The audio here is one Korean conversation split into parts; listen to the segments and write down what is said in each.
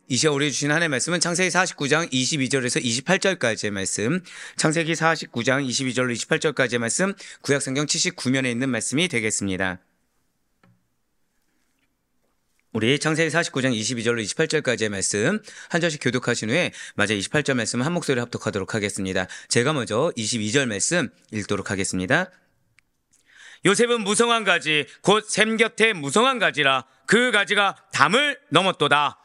이 시간 우리 주신 하나님의 말씀은 창세기 49장 22절에서 28절까지의 말씀, 창세기 49장 22절로 28절까지의 말씀, 구약성경 79면에 있는 말씀이 되겠습니다. 우리 창세기 49장 22절로 28절까지의 말씀 한 절씩 교독하신 후에 마저 28절 말씀 한 목소리 합독하도록 하겠습니다. 제가 먼저 22절 말씀 읽도록 하겠습니다. 요셉은 무성한 가지 곧 샘 곁에 무성한 가지라 그 가지가 담을 넘었도다.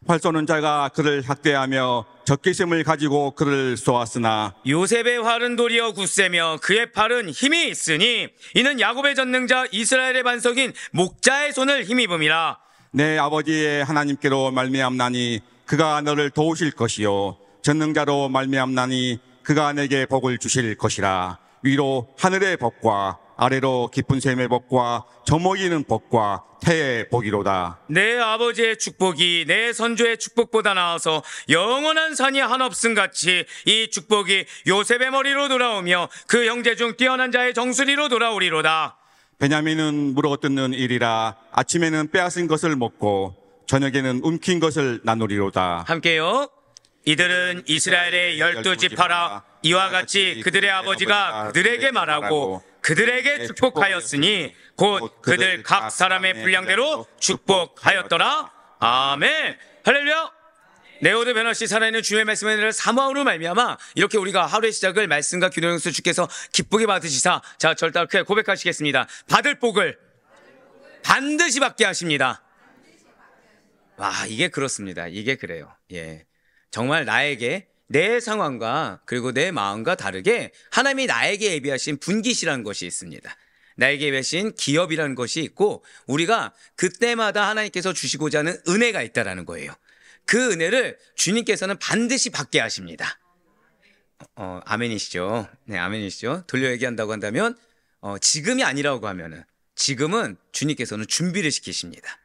활 쏘는 자가 그를 학대하며 적개심을 가지고 그를 쏘았으나 요셉의 활은 도리어 굳세며 그의 팔은 힘이 있으니 이는 야곱의 전능자 이스라엘의 반석인 목자의 손을 힘입음이라. 내 아버지의 하나님께로 말미암나니 그가 너를 도우실 것이요 전능자로 말미암나니 그가 내게 복을 주실 것이라. 위로 하늘의 복과 아래로 깊은 샘의 복과 저먹이는 복과 태의 복이로다. 내 아버지의 축복이 내 선조의 축복보다 나아서 영원한 산이 한없음 같이 이 축복이 요셉의 머리로 돌아오며 그 형제 중 뛰어난 자의 정수리로 돌아오리로다. 베냐민은 물어뜯는 일이라 아침에는 빼앗은 것을 먹고 저녁에는 움킨 것을 나누리로다. 함께요. 이들은 이스라엘의 12지파라 이와 같이 그들의 아버지가 그들에게 말하고 그들에게 축복하였으니 곧 그들 각 사람의 분량대로 축복하였더라. 아멘. 할렐루야. 네오드 베너시 살아있는 주의 말씀의 은혜를 사모함으로 말미암아 이렇게 우리가 하루의 시작을 말씀과 기도 영수 주께서 기쁘게 받으시사 자 절대 고백하시겠습니다. 받을 복을 반드시 받게 하십니다. 와, 이게 그렇습니다. 이게 그래요. 예, 정말 나에게 내 상황과 그리고 내 마음과 다르게 하나님이 나에게 예비하신 분깃이라는 것이 있습니다. 나에게 예비하신 기업이라는 것이 있고 우리가 그때마다 하나님께서 주시고자 하는 은혜가 있다라는 거예요. 그 은혜를 주님께서는 반드시 받게 하십니다. 아멘이시죠? 네, 아멘이시죠? 돌려 얘기한다고 한다면 지금이 아니라고 하면은 지금은 주님께서는 준비를 시키십니다.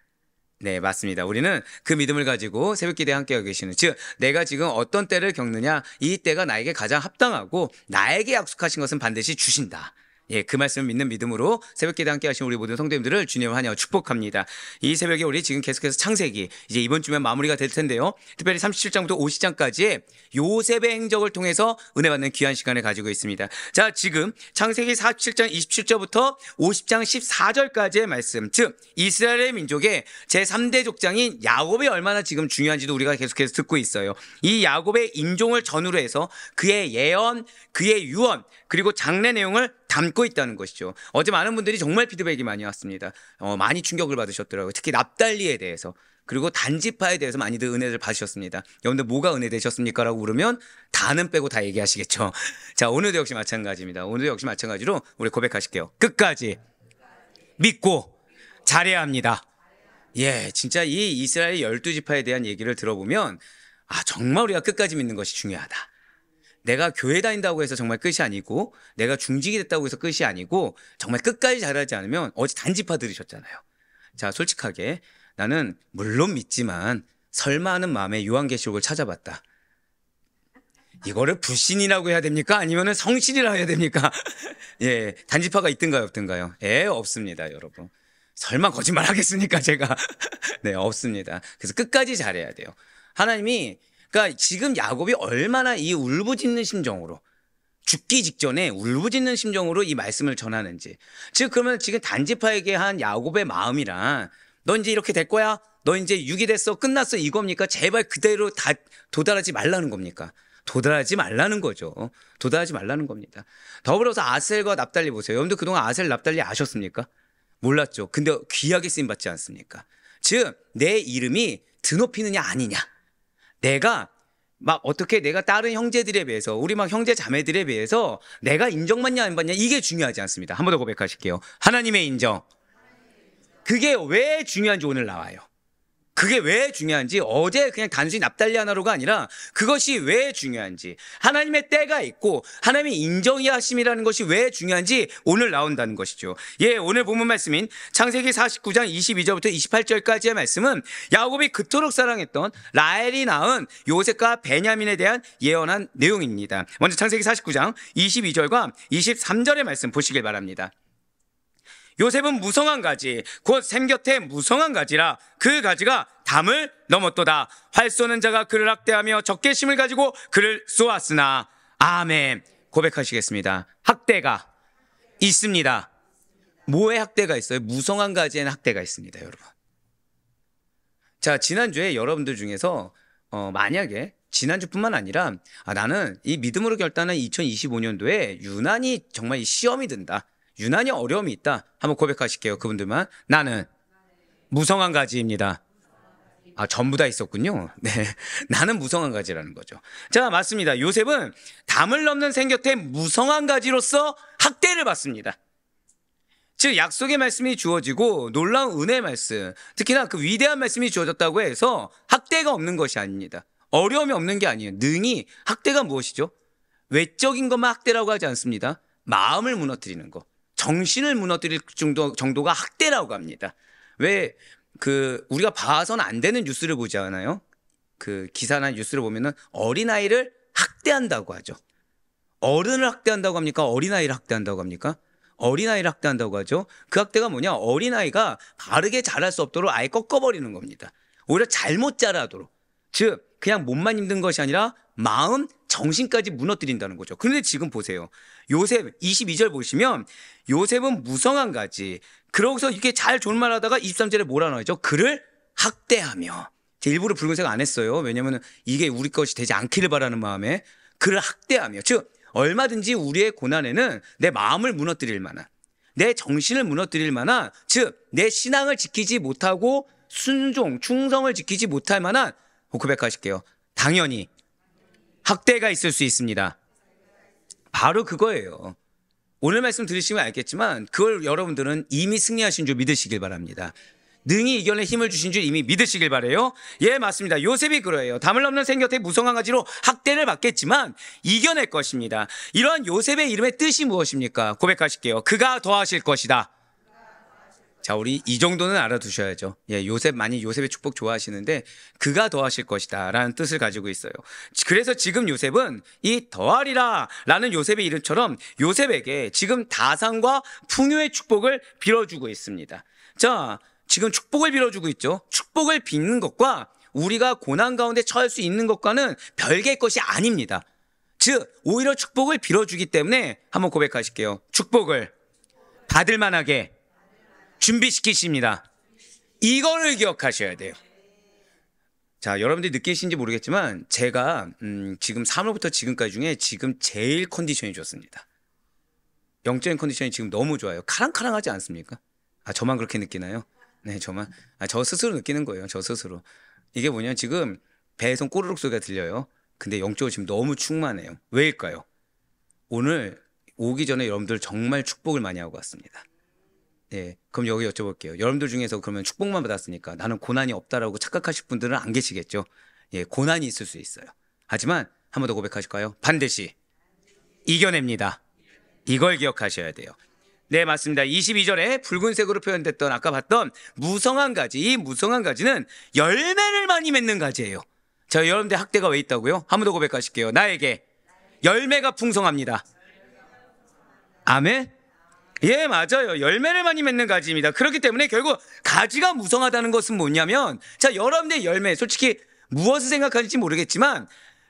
네, 맞습니다. 우리는 그 믿음을 가지고 새벽기도에 함께하고 계시는, 즉 내가 지금 어떤 때를 겪느냐, 이 때가 나에게 가장 합당하고 나에게 약속하신 것은 반드시 주신다. 예, 그 말씀을 믿는 믿음으로 새벽기도에 함께 하신 우리 모든 성도님들을 주님을 환영하고 축복합니다. 이 새벽에 우리 지금 계속해서 창세기, 이제 이번 주면 마무리가 될 텐데요. 특별히 37장부터 50장까지의 요셉의 행적을 통해서 은혜 받는 귀한 시간을 가지고 있습니다. 자, 지금 창세기 47장 27절부터 50장 14절까지의 말씀, 즉 이스라엘의 민족의 제3대 족장인 야곱이 얼마나 지금 중요한지도 우리가 계속해서 듣고 있어요. 이 야곱의 인종을 전후로 해서 그의 예언, 그의 유언, 그리고 장래 내용을 담고 있다는 것이죠. 어제 많은 분들이 정말 피드백이 많이 왔습니다. 많이 충격을 받으셨더라고요. 특히 납달리에 대해서, 그리고 단지파에 대해서 많이들 은혜를 받으셨습니다. 여러분들 뭐가 은혜 되셨습니까? 라고 물으면 다는 빼고 다 얘기하시겠죠. 자, 오늘도 역시 마찬가지입니다. 오늘도 역시 마찬가지로 우리 고백하실게요. 끝까지 믿고 잘해야 합니다. 예, 진짜 이 이스라엘 12지파에 대한 얘기를 들어보면 정말 우리가 끝까지 믿는 것이 중요하다. 내가 교회 다닌다고 해서 정말 끝이 아니고, 내가 중직이 됐다고 해서 끝이 아니고, 정말 끝까지 잘하지 않으면, 어제 단지파 들으셨잖아요. 자, 솔직하게 나는 물론 믿지만 설마 하는 마음에 요한계시록을 찾아봤다. 이거를 불신이라고 해야 됩니까? 아니면 성신이라고 해야 됩니까? 예, 단지파가 있든가요, 없든가요? 예, 없습니다, 여러분. 설마 거짓말 하겠습니까, 제가? 네, 없습니다. 그래서 끝까지 잘해야 돼요. 하나님이, 그러니까 지금 야곱이 얼마나 이 울부짖는 심정으로, 죽기 직전에 울부짖는 심정으로 이 말씀을 전하는지. 즉 그러면 지금 단지파에게 한 야곱의 마음이란, 너 이제 이렇게 될 거야? 너 이제 육이 됐어? 끝났어? 이겁니까? 제발 그대로 다 도달하지 말라는 겁니까? 도달하지 말라는 거죠. 도달하지 말라는 겁니다. 더불어서 아셀과 납달리 보세요. 여러분들 그동안 아셀, 납달리 아셨습니까? 몰랐죠. 근데 귀하게 쓰임받지 않습니까? 즉 내 이름이 드높이느냐 아니냐, 내가 막 어떻게 내가 다른 형제들에 비해서, 우리 막 형제 자매들에 비해서 내가 인정받냐 안 받냐, 이게 중요하지 않습니다. 한 번 더 고백하실게요. 하나님의 인정, 그게 왜 중요한지 오늘 나와요. 그게 왜 중요한지, 어제 그냥 단순히 납달리 하나로가 아니라 그것이 왜 중요한지, 하나님의 때가 있고 하나님의 인정이 하심이라는 것이 왜 중요한지 오늘 나온다는 것이죠. 예, 오늘 본문 말씀인 창세기 49장 22절부터 28절까지의 말씀은 야곱이 그토록 사랑했던 라헬이 낳은 요셉과 베냐민에 대한 예언한 내용입니다. 먼저 창세기 49장 22절과 23절의 말씀 보시길 바랍니다. 요셉은 무성한 가지 곧 샘 곁에 무성한 가지라 그 가지가 담을 넘었도다. 활 쏘는 자가 그를 학대하며 적개심을 가지고 그를 쏘았으나. 아멘. 고백하시겠습니다. 학대가 있습니다. 뭐에 학대가 있어요? 무성한 가지에는 학대가 있습니다, 여러분. 자, 지난주에 여러분들 중에서 만약에 지난주뿐만 아니라 나는 이 믿음으로 결단한 2025년도에 유난히 정말 시험이 든다, 유난히 어려움이 있다, 한번 고백하실게요. 그분들만. 나는 무성한 가지입니다. 전부 다 있었군요. 네, 나는 무성한 가지라는 거죠. 자, 맞습니다. 요셉은 담을 넘는 샘 곁에 무성한 가지로서 학대를 받습니다. 즉 약속의 말씀이 주어지고 놀라운 은혜의 말씀, 특히나 그 위대한 말씀이 주어졌다고 해서 학대가 없는 것이 아닙니다. 어려움이 없는 게 아니에요. 능히 학대가 무엇이죠? 외적인 것만 학대라고 하지 않습니다. 마음을 무너뜨리는 것, 정신을 무너뜨릴 정도가 학대라고 합니다. 왜 우리가 봐서는 안 되는 뉴스를 보지 않아요? 그 기사나 뉴스를 보면은 어린아이를 학대한다고 하죠. 어른을 학대한다고 합니까? 어린아이를 학대한다고 합니까? 어린아이를 학대한다고 하죠. 그 학대가 뭐냐? 어린아이가 바르게 자랄 수 없도록 아예 꺾어버리는 겁니다. 오히려 잘못 자라도록. 즉 그냥 몸만 힘든 것이 아니라 마음, 정신까지 무너뜨린다는 거죠. 그런데 지금 보세요. 요셉 22절 보시면 요셉은 무성한 가지, 그러고서 이렇게 잘 존말하다가 23절에 뭐라 나오죠? 그를 학대하며. 일부러 붉은색 안 했어요. 왜냐하면 이게 우리 것이 되지 않기를 바라는 마음에 그를 학대하며. 즉 얼마든지 우리의 고난에는 내 마음을 무너뜨릴 만한, 내 정신을 무너뜨릴 만한, 즉 내 신앙을 지키지 못하고 순종, 충성을 지키지 못할 만한, 고백하실게요. 당연히 학대가 있을 수 있습니다. 바로 그거예요. 오늘 말씀 들으시면 알겠지만 그걸 여러분들은 이미 승리하신 줄 믿으시길 바랍니다. 능히 이겨낼 힘을 주신 줄 이미 믿으시길 바래요. 예, 맞습니다. 요셉이 그래요. 담을 넘는 샘 곁에 무성한 가지로 학대를 받겠지만 이겨낼 것입니다. 이러한 요셉의 이름의 뜻이 무엇입니까? 고백하실게요. 그가 더하실 것이다. 자, 우리 이 정도는 알아두셔야죠. 예, 요셉 많이 요셉의 축복 좋아하시는데 그가 더하실 것이다 라는 뜻을 가지고 있어요. 그래서 지금 요셉은 이 더하리라 라는 요셉의 이름처럼 요셉에게 지금 다산과 풍요의 축복을 빌어주고 있습니다. 자, 지금 축복을 빌어주고 있죠. 축복을 빚는 것과 우리가 고난 가운데 처할 수 있는 것과는 별개의 것이 아닙니다. 즉 오히려 축복을 빌어주기 때문에 한번 고백하실게요. 축복을 받을 만하게 준비시키십니다. 이거를 기억하셔야 돼요. 자, 여러분들이 느끼신지 모르겠지만 제가 지금 3월부터 지금까지 중에 지금 제일 컨디션이 좋습니다. 영적인 컨디션이 지금 너무 좋아요. 카랑카랑하지 않습니까? 저만 그렇게 느끼나요? 네, 저만. 저 스스로 느끼는 거예요. 저 스스로. 이게 뭐냐, 지금 배에서 꼬르륵 소리가 들려요. 근데 영적으로 지금 너무 충만해요. 왜일까요? 오늘 오기 전에 여러분들 정말 축복을 많이 하고 왔습니다. 네, 그럼 여기 여쭤볼게요. 여러분들 중에서 그러면 축복만 받았으니까 나는 고난이 없다라고 착각하실 분들은 안 계시겠죠? 예, 고난이 있을 수 있어요. 하지만 한 번 더 고백하실까요? 반드시 이겨냅니다. 이걸 기억하셔야 돼요. 네, 맞습니다. 22절에 붉은색으로 표현됐던 아까 봤던 무성한 가지, 이 무성한 가지는 열매를 많이 맺는 가지예요. 자, 여러분들 학대가 왜 있다고요? 한 번 더 고백하실게요. 나에게 열매가 풍성합니다. 아멘. 예, 맞아요. 열매를 많이 맺는 가지입니다. 그렇기 때문에 결국 가지가 무성하다는 것은 뭐냐면, 자, 여러분들의 열매, 솔직히 무엇을 생각하는지 모르겠지만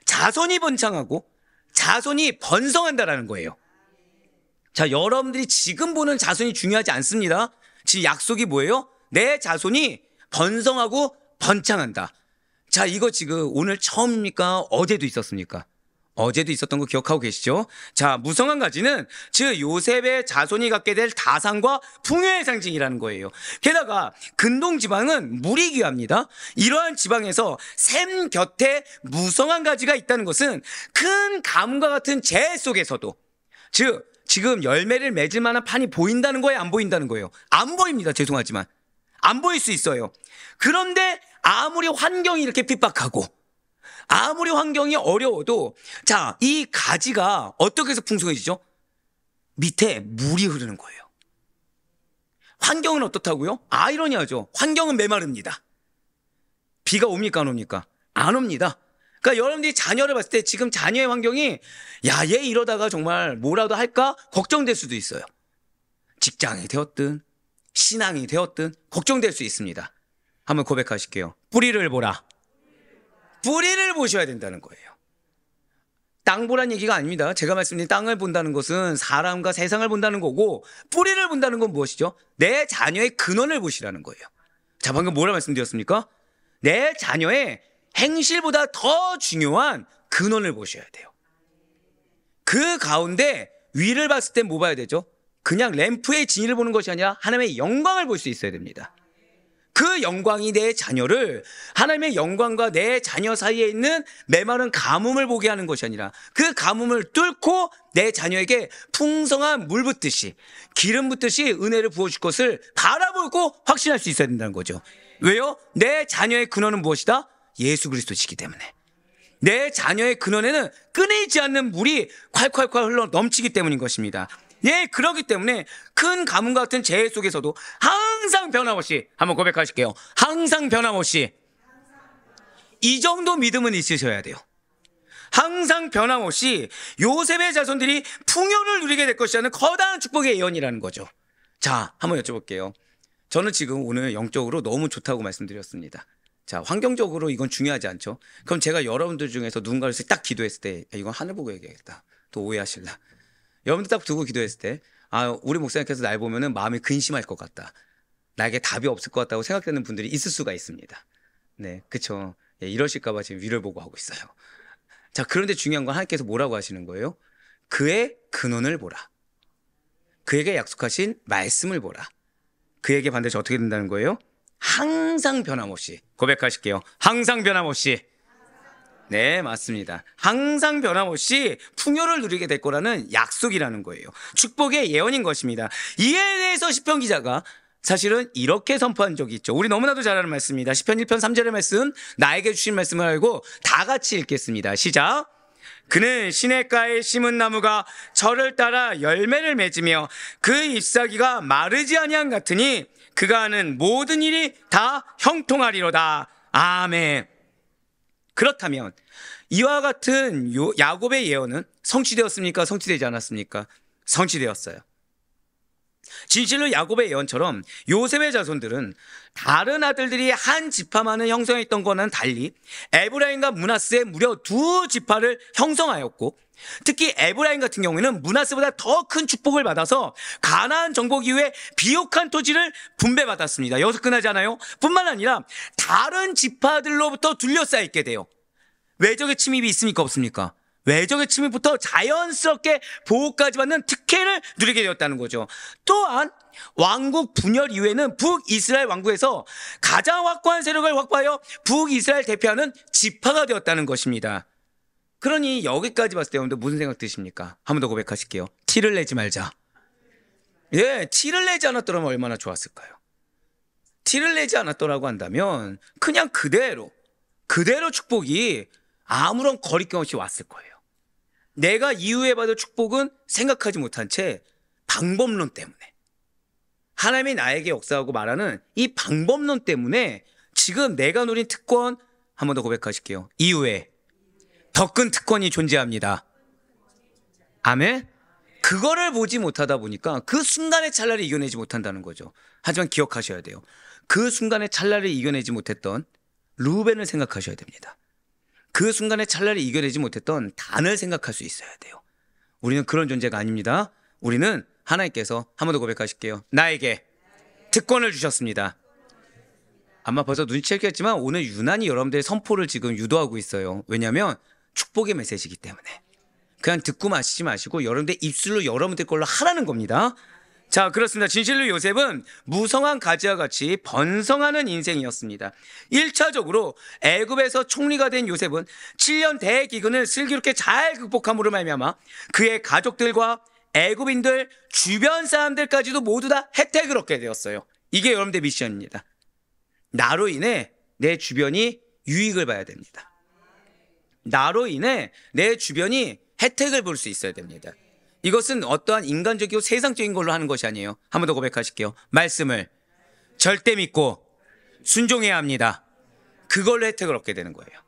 자손이 번창하고 자손이 번성한다라는 거예요. 자, 여러분들이 지금 보는 자손이 중요하지 않습니다. 지금 약속이 뭐예요? 내 자손이 번성하고 번창한다. 자, 이거 지금 오늘 처음입니까? 어제도 있었습니까? 어제도 있었던 거 기억하고 계시죠? 자, 무성한 가지는 즉 요셉의 자손이 갖게 될 다산과 풍요의 상징이라는 거예요. 게다가 근동 지방은 물이 귀합니다. 이러한 지방에서 샘 곁에 무성한 가지가 있다는 것은 큰 가뭄과 같은 재해 속에서도, 즉 지금 열매를 맺을 만한 판이 보인다는 거예요? 안 보인다는 거예요? 안 보입니다. 죄송하지만 안 보일 수 있어요. 그런데 아무리 환경이 이렇게 핍박하고 아무리 환경이 어려워도, 자, 이 가지가 어떻게 해서 풍성해지죠? 밑에 물이 흐르는 거예요. 환경은 어떻다고요? 아이러니하죠. 환경은 메마릅니다. 비가 옵니까 안 옵니까? 안 옵니다. 그러니까 여러분들이 자녀를 봤을 때 지금 자녀의 환경이, 야, 얘 이러다가 정말 뭐라도 할까 걱정될 수도 있어요. 직장이 되었든 신앙이 되었든 걱정될 수 있습니다. 한번 고백하실게요. 뿌리를 보라. 뿌리를 보셔야 된다는 거예요. 땅 보란 얘기가 아닙니다. 제가 말씀드린 땅을 본다는 것은 사람과 세상을 본다는 거고, 뿌리를 본다는 건 무엇이죠? 내 자녀의 근원을 보시라는 거예요. 자, 방금 뭐라 말씀드렸습니까? 내 자녀의 행실보다 더 중요한 근원을 보셔야 돼요. 그 가운데 위를 봤을 땐 뭐 봐야 되죠? 그냥 램프의 진위를 보는 것이 아니라 하나님의 영광을 볼 수 있어야 됩니다. 그 영광이 내 자녀를, 하나님의 영광과 내 자녀 사이에 있는 메마른 가뭄을 보게 하는 것이 아니라 그 가뭄을 뚫고 내 자녀에게 풍성한 물 붓듯이, 기름 붓듯이 은혜를 부어줄 것을 바라보고 확신할 수 있어야 된다는 거죠. 왜요? 내 자녀의 근원은 무엇이다? 예수 그리스도시기 때문에. 내 자녀의 근원에는 끊이지 않는 물이 콸콸콸 흘러 넘치기 때문인 것입니다. 예, 그렇기 때문에 큰 가뭄 같은 재해 속에서도 항상 변함없이, 한번 고백하실게요. 항상 변함없이. 이 정도 믿음은 있으셔야 돼요. 항상 변함없이 요셉의 자손들이 풍요를 누리게 될 것이라는 커다란 축복의 예언이라는 거죠. 자, 한번 여쭤볼게요. 저는 지금 오늘 영적으로 너무 좋다고 말씀드렸습니다. 자, 환경적으로 이건 중요하지 않죠? 그럼 제가 여러분들 중에서 누군가를 딱 기도했을 때, 야, 이건 하늘 보고 얘기하겠다. 또 오해하실라. 여러분들 딱 두고 기도했을 때, 아, 우리 목사님께서 날 보면은 마음이 근심할 것 같다. 나에게 답이 없을 것 같다고 생각되는 분들이 있을 수가 있습니다. 네, 그쵸. 예, 이러실까봐 지금 위를 보고 하고 있어요. 자, 그런데 중요한 건 하나님께서 뭐라고 하시는 거예요? 그의 근원을 보라. 그에게 약속하신 말씀을 보라. 그에게 반드시 어떻게 된다는 거예요? 항상 변함없이. 고백하실게요. 항상 변함없이. 네, 맞습니다. 항상 변함없이 풍요를 누리게 될 거라는 약속이라는 거예요. 축복의 예언인 것입니다. 이에 대해서 시편 기자가 사실은 이렇게 선포한 적이 있죠. 우리 너무나도 잘 아는 말씀입니다. 시편 1편 3절의 말씀, 나에게 주신 말씀을 알고 다 같이 읽겠습니다. 시작. 그는 시냇가에 심은 나무가 저를 따라 열매를 맺으며 그 잎사귀가 마르지 아니한 같으니 그가 하는 모든 일이 다 형통하리로다. 아멘. 그렇다면 이와 같은 야곱의 예언은 성취되었습니까? 성취되지 않았습니까? 성취되었어요. 진실로 야곱의 예언처럼 요셉의 자손들은 다른 아들들이 한 지파만을 형성했던 것과는 달리 에브라임과 므낫스의 무려 두 지파를 형성하였고, 특히 에브라임 같은 경우에는 므낫스보다 더 큰 축복을 받아서 가나안 정복 이후에 비옥한 토지를 분배받았습니다. 여기서 끝나지 않아요? 뿐만 아니라 다른 지파들로부터 둘러싸여 있게 돼요. 외적의 침입이 있습니까? 없습니까? 외적의 침입부터 자연스럽게 보호까지 받는 특혜를 누리게 되었다는 거죠. 또한 왕국 분열 이후에는 북이스라엘 왕국에서 가장 확고한 세력을 확보하여 북이스라엘 대표하는 지파가 되었다는 것입니다. 그러니 여기까지 봤을 때 여러분들 무슨 생각 드십니까? 한 번 더 고백하실게요. 티를 내지 말자. 예, 티를 내지 않았더라면 얼마나 좋았을까요? 티를 내지 않았더라고 한다면 그냥 그대로 축복이 아무런 거리낌 없이 왔을 거예요. 내가 이후에 받을 축복은 생각하지 못한 채 방법론 때문에, 하나님이 나에게 역사하고 말하는 이 방법론 때문에 지금 내가 누린 특권, 한 번 더 고백하실게요. 이후에 더 큰 특권이 존재합니다. 아멘? 그거를 보지 못하다 보니까 그 순간의 찰나를 이겨내지 못한다는 거죠. 하지만 기억하셔야 돼요. 그 순간의 찰나를 이겨내지 못했던 루벤을 생각하셔야 됩니다. 그 순간의 찰나를 이겨내지 못했던 단을 생각할 수 있어야 돼요. 우리는 그런 존재가 아닙니다. 우리는 하나님께서, 한 번 더 고백하실게요. 나에게 특권을 주셨습니다. 아마 벌써 눈치챘겠지만 오늘 유난히 여러분들의 선포를 지금 유도하고 있어요. 왜냐하면 축복의 메시지이기 때문에. 그냥 듣고 마시지 마시고 여러분들 입술로 여러분들 걸로 하라는 겁니다. 자, 그렇습니다. 진실로 요셉은 무성한 가지와 같이 번성하는 인생이었습니다. 1차적으로 애굽에서 총리가 된 요셉은 7년 대기근을 슬기롭게 잘 극복함으로 말미암아 그의 가족들과 애굽인들, 주변 사람들까지도 모두 다 혜택을 얻게 되었어요. 이게 여러분들의 미션입니다. 나로 인해 내 주변이 유익을 봐야 됩니다. 나로 인해 내 주변이 혜택을 볼 수 있어야 됩니다. 이것은 어떠한 인간적이고 세상적인 걸로 하는 것이 아니에요. 한 번 더 고백하실게요. 말씀을 절대 믿고 순종해야 합니다. 그걸로 혜택을 얻게 되는 거예요.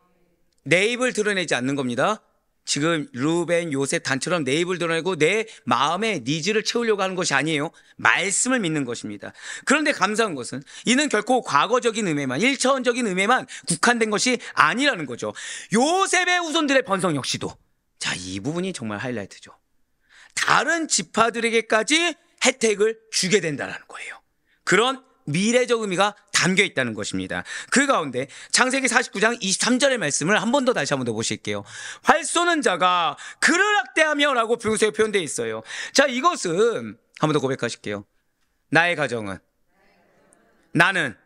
내 입을 드러내지 않는 겁니다. 지금 루벤, 요셉 단처럼 내 입을 드러내고 내 마음의 니즈를 채우려고 하는 것이 아니에요. 말씀을 믿는 것입니다. 그런데 감사한 것은 이는 결코 과거적인 음해만, 1차원적인 음해만 국한된 것이 아니라는 거죠. 요셉의 후손들의 번성 역시도, 자, 이 부분이 정말 하이라이트죠. 다른 지파들에게까지 혜택을 주게 된다는 거예요. 그런 미래적 의미가 담겨 있다는 것입니다. 그 가운데 창세기 49장 23절의 말씀을 한 번 더 다시 한 번 더 보실게요. 활 쏘는 자가 그를 학대하며 라고 분수에 표현되어 있어요. 자, 이것은 한 번 더 고백하실게요. 나의 가정은, 나는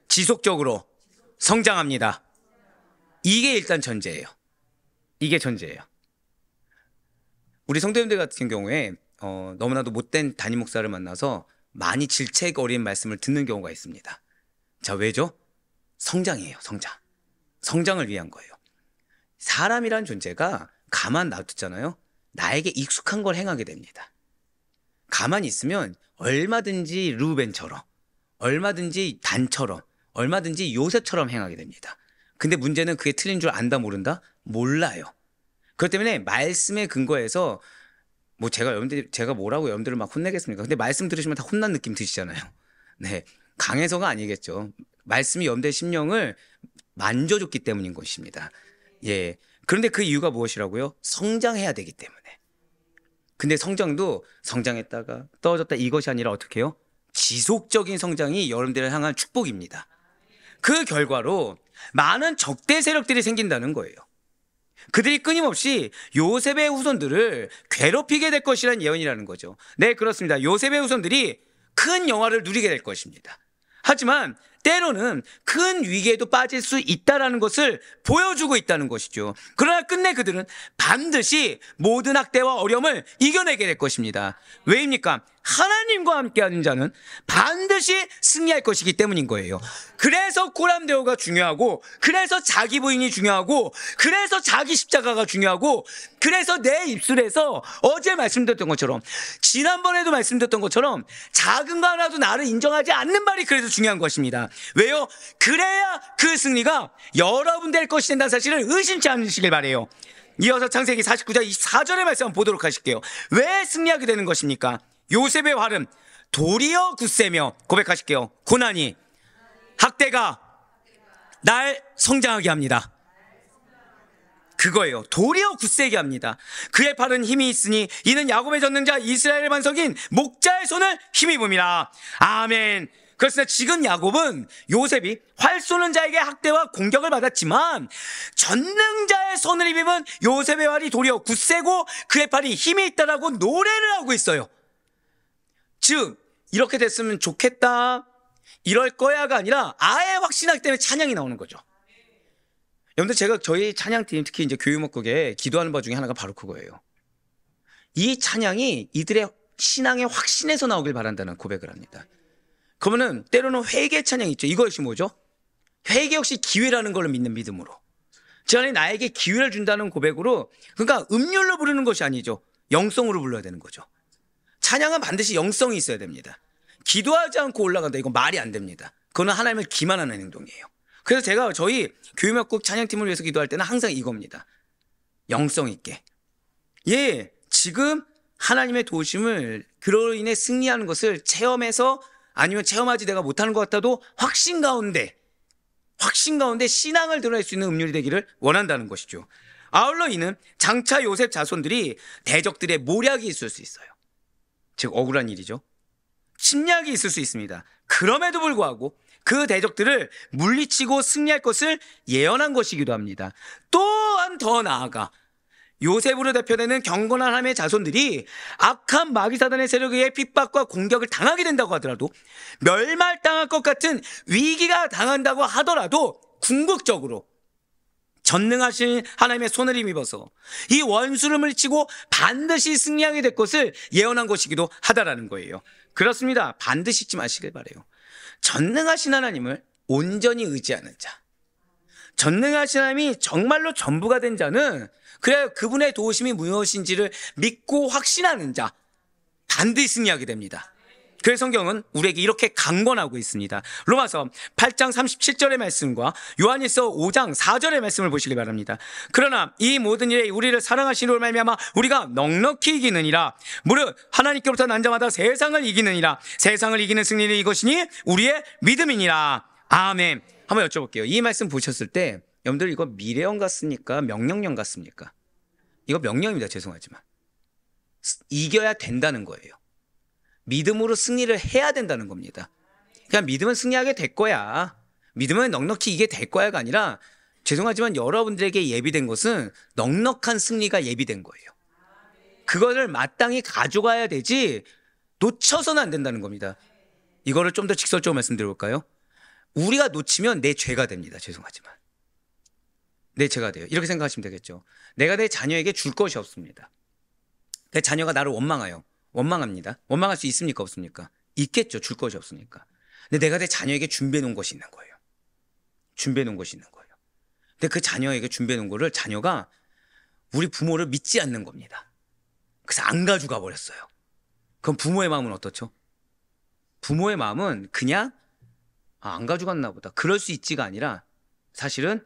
지속적으로 성장합니다. 이게 일단 전제예요. 이게 전제예요. 우리 성도님들 같은 경우에 너무나도 못된 담임 목사를 만나서 많이 질책 어린 말씀을 듣는 경우가 있습니다. 자, 왜죠? 성장이에요. 성장을 위한 거예요. 사람이란 존재가 가만 놔두잖아요. 나에게 익숙한 걸 행하게 됩니다. 가만히 있으면 얼마든지 루벤처럼, 얼마든지 단처럼, 얼마든지 요셉처럼 행하게 됩니다. 근데 문제는 그게 틀린 줄 안다 모른다? 몰라요. 그렇기 때문에 말씀에 근거해서 뭐 제가 뭐라고 여러분들을 막 혼내겠습니까? 근데 말씀 들으시면 다 혼난 느낌 드시잖아요. 네, 강해서가 아니겠죠. 말씀이 여러분들의 심령을 만져줬기 때문인 것입니다. 예. 그런데 그 이유가 무엇이라고요? 성장해야 되기 때문에. 근데 성장도 성장했다가 떨어졌다 이것이 아니라 어떻게 해요? 지속적인 성장이 여러분들을 향한 축복입니다. 그 결과로 많은 적대 세력들이 생긴다는 거예요. 그들이 끊임없이 요셉의 후손들을 괴롭히게 될 것이라는 예언이라는 거죠. 네, 그렇습니다. 요셉의 후손들이 큰 영화를 누리게 될 것입니다. 하지만 때로는 큰 위기에도 빠질 수 있다는 것을 보여주고 있다는 것이죠. 그러나 끝내 그들은 반드시 모든 학대와 어려움을 이겨내게 될 것입니다. 왜입니까? 하나님과 함께하는 자는 반드시 승리할 것이기 때문인 거예요. 그래서 고람대오가 중요하고, 그래서 자기 부인이 중요하고, 그래서 자기 십자가가 중요하고, 그래서 내 입술에서 어제 말씀드렸던 것처럼, 지난번에도 말씀드렸던 것처럼 작은 거 하나도 나를 인정하지 않는 말이 그래서 중요한 것입니다. 왜요? 그래야 그 승리가 여러분 될 것이 된다는 사실을 의심치 않으시길 바래요. 이어서 창세기 49장 24절의 말씀 한번 보도록 하실게요. 왜 승리하게 되는 것입니까? 요셉의 활은 도리어 굳세며, 고백하실게요. 고난이, 학대가 날 성장하게 합니다. 그거예요. 도리어 굳세게 합니다. 그의 팔은 힘이 있으니 이는 야곱의 전능자 이스라엘의 반석인 목자의 손을 힘입음이라. 아멘. 그렇습니다. 지금 야곱은 요셉이 활 쏘는 자에게 학대와 공격을 받았지만 전능자의 손을 힘입은 요셉의 활이 도리어 굳세고 그의 팔이 힘이 있다라고 노래를 하고 있어요. 즉 이렇게 됐으면 좋겠다, 이럴 거야가 아니라 아예 확신하기 때문에 찬양이 나오는 거죠. 여러분들, 제가 저희 찬양팀, 특히 이제 교육목국에 기도하는 바 중에 하나가 바로 그거예요. 이 찬양이 이들의 신앙의 확신에서 나오길 바란다는 고백을 합니다. 그러면은 때로는 회개 찬양 있죠. 이것이 뭐죠? 회개 역시 기회라는 걸 믿는 믿음으로, 저 안에 나에게 기회를 준다는 고백으로, 그러니까 음률로 부르는 것이 아니죠. 영성으로 불러야 되는 거죠. 찬양은 반드시 영성이 있어야 됩니다. 기도하지 않고 올라간다, 이건 말이 안 됩니다. 그거는 하나님을 기만하는 행동이에요. 그래서 제가 저희 교육목국 찬양팀을 위해서 기도할 때는 항상 이겁니다. 영성 있게. 예, 지금 하나님의 도우심을 그로 인해 승리하는 것을 체험해서, 아니면 체험하지 내가 못하는 것 같아도 확신 가운데 신앙을 드러낼 수 있는 음률이 되기를 원한다는 것이죠. 아울러 이는 장차 요셉 자손들이 대적들의 모략이 있을 수 있어요. 즉 억울한 일이죠. 침략이 있을 수 있습니다. 그럼에도 불구하고 그 대적들을 물리치고 승리할 것을 예언한 것이기도 합니다. 또한 더 나아가 요셉으로 대표되는 경건한 하나님의 자손들이 악한 마귀사단의 세력에 의해 핍박과 공격을 당하게 된다고 하더라도, 멸말당할 것 같은 위기가 당한다고 하더라도 궁극적으로 전능하신 하나님의 손을 힘입어서 이 원수를 물리치고 반드시 승리하게 될 것을 예언한 것이기도 하다라는 거예요. 그렇습니다. 반드시 잊지 마시길 바라요. 전능하신 하나님을 온전히 의지하는 자, 전능하신 하나님이 정말로 전부가 된 자는, 그래야 그분의 도우심이 무엇인지를 믿고 확신하는 자, 반드시 승리하게 됩니다. 그래서 성경은 우리에게 이렇게 강권하고 있습니다. 로마서 8장 37절의 말씀과 요한일서 5장 4절의 말씀을 보시기 바랍니다. 그러나 이 모든 일에 우리를 사랑하시는 말미암아 우리가 넉넉히 이기느니라. 무릇 하나님께로부터 난 자마다 세상을 이기느니라. 세상을 이기는 승리는 이것이니 우리의 믿음이니라. 아멘. 한번 여쭤볼게요. 이 말씀 보셨을 때 여러분들 이거 미래형 같습니까? 명령형 같습니까? 이거 명령입니다. 죄송하지만 이겨야 된다는 거예요. 믿음으로 승리를 해야 된다는 겁니다. 그냥 믿으면 승리하게 될 거야, 믿으면 넉넉히 이게 될 거야가 아니라, 죄송하지만 여러분들에게 예비된 것은 넉넉한 승리가 예비된 거예요. 그거를 마땅히 가져가야 되지 놓쳐서는 안 된다는 겁니다. 이거를 좀 더 직설적으로 말씀드려볼까요? 우리가 놓치면 내 죄가 됩니다. 죄송하지만 내 죄가 돼요. 이렇게 생각하시면 되겠죠. 내가 내 자녀에게 줄 것이 없습니다. 내 자녀가 나를 원망합니다. 원망할 수 있습니까? 없습니까? 있겠죠. 줄 것이 없으니까. 근데 내가 내 자녀에게 준비해 놓은 것이 있는 거예요. 준비해 놓은 것이 있는 거예요. 근데 그 자녀에게 준비해 놓은 거를 자녀가 우리 부모를 믿지 않는 겁니다. 그래서 안 가져가 버렸어요. 그럼 부모의 마음은 어떻죠? 부모의 마음은 그냥 안 가져갔나 보다, 그럴 수 있지가 아니라 사실은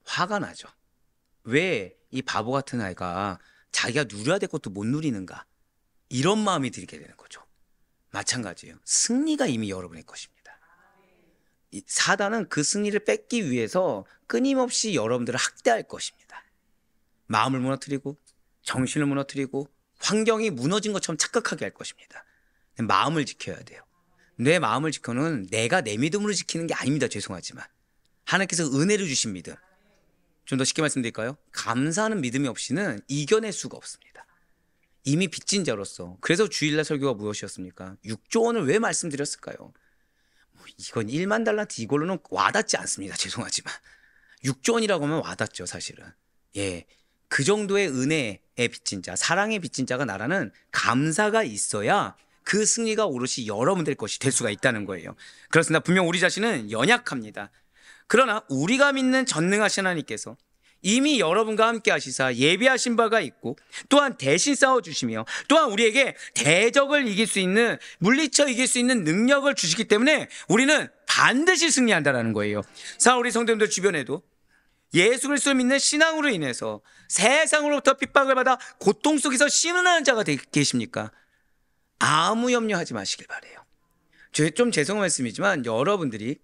화가 나죠. 왜 이 바보 같은 아이가 자기가 누려야 될 것도 못 누리는가, 이런 마음이 들게 되는 거죠. 마찬가지예요. 승리가 이미 여러분의 것입니다. 사단은 그 승리를 뺏기 위해서 끊임없이 여러분들을 학대할 것입니다. 마음을 무너뜨리고 정신을 무너뜨리고 환경이 무너진 것처럼 착각하게 할 것입니다. 마음을 지켜야 돼요. 내 마음을 지켜는 내가 내 믿음으로 지키는 게 아닙니다. 죄송하지만 하나님께서 은혜를 주신 믿음, 좀 더 쉽게 말씀드릴까요? 감사하는 믿음이 없이는 이겨낼 수가 없습니다. 이미 빚진 자로서. 그래서 주일날 설교가 무엇이었습니까? 6조 원을 왜 말씀드렸을까요? 이건 1만 달란트 이걸로는 와닿지 않습니다. 죄송하지만 6조 원이라고 하면 와닿죠. 사실은. 예, 그 정도의 은혜의 빚진 자, 사랑의 빚진 자가 나라는 감사가 있어야 그 승리가 오롯이 여러분들 것이 될 수가 있다는 거예요. 그렇습니다. 분명 우리 자신은 연약합니다. 그러나 우리가 믿는 전능하신 하나님께서 이미 여러분과 함께 하시사 예비하신 바가 있고, 또한 대신 싸워주시며, 또한 우리에게 대적을 이길 수 있는, 물리쳐 이길 수 있는 능력을 주시기 때문에 우리는 반드시 승리한다는 거예요. 우리 성도님들 주변에도 예수 그리스도를 믿는 신앙으로 인해서 세상으로부터 핍박을 받아 고통 속에서 신음하는 자가 계십니까? 아무 염려하지 마시길 바라요. 좀 죄송한 말씀이지만 여러분들이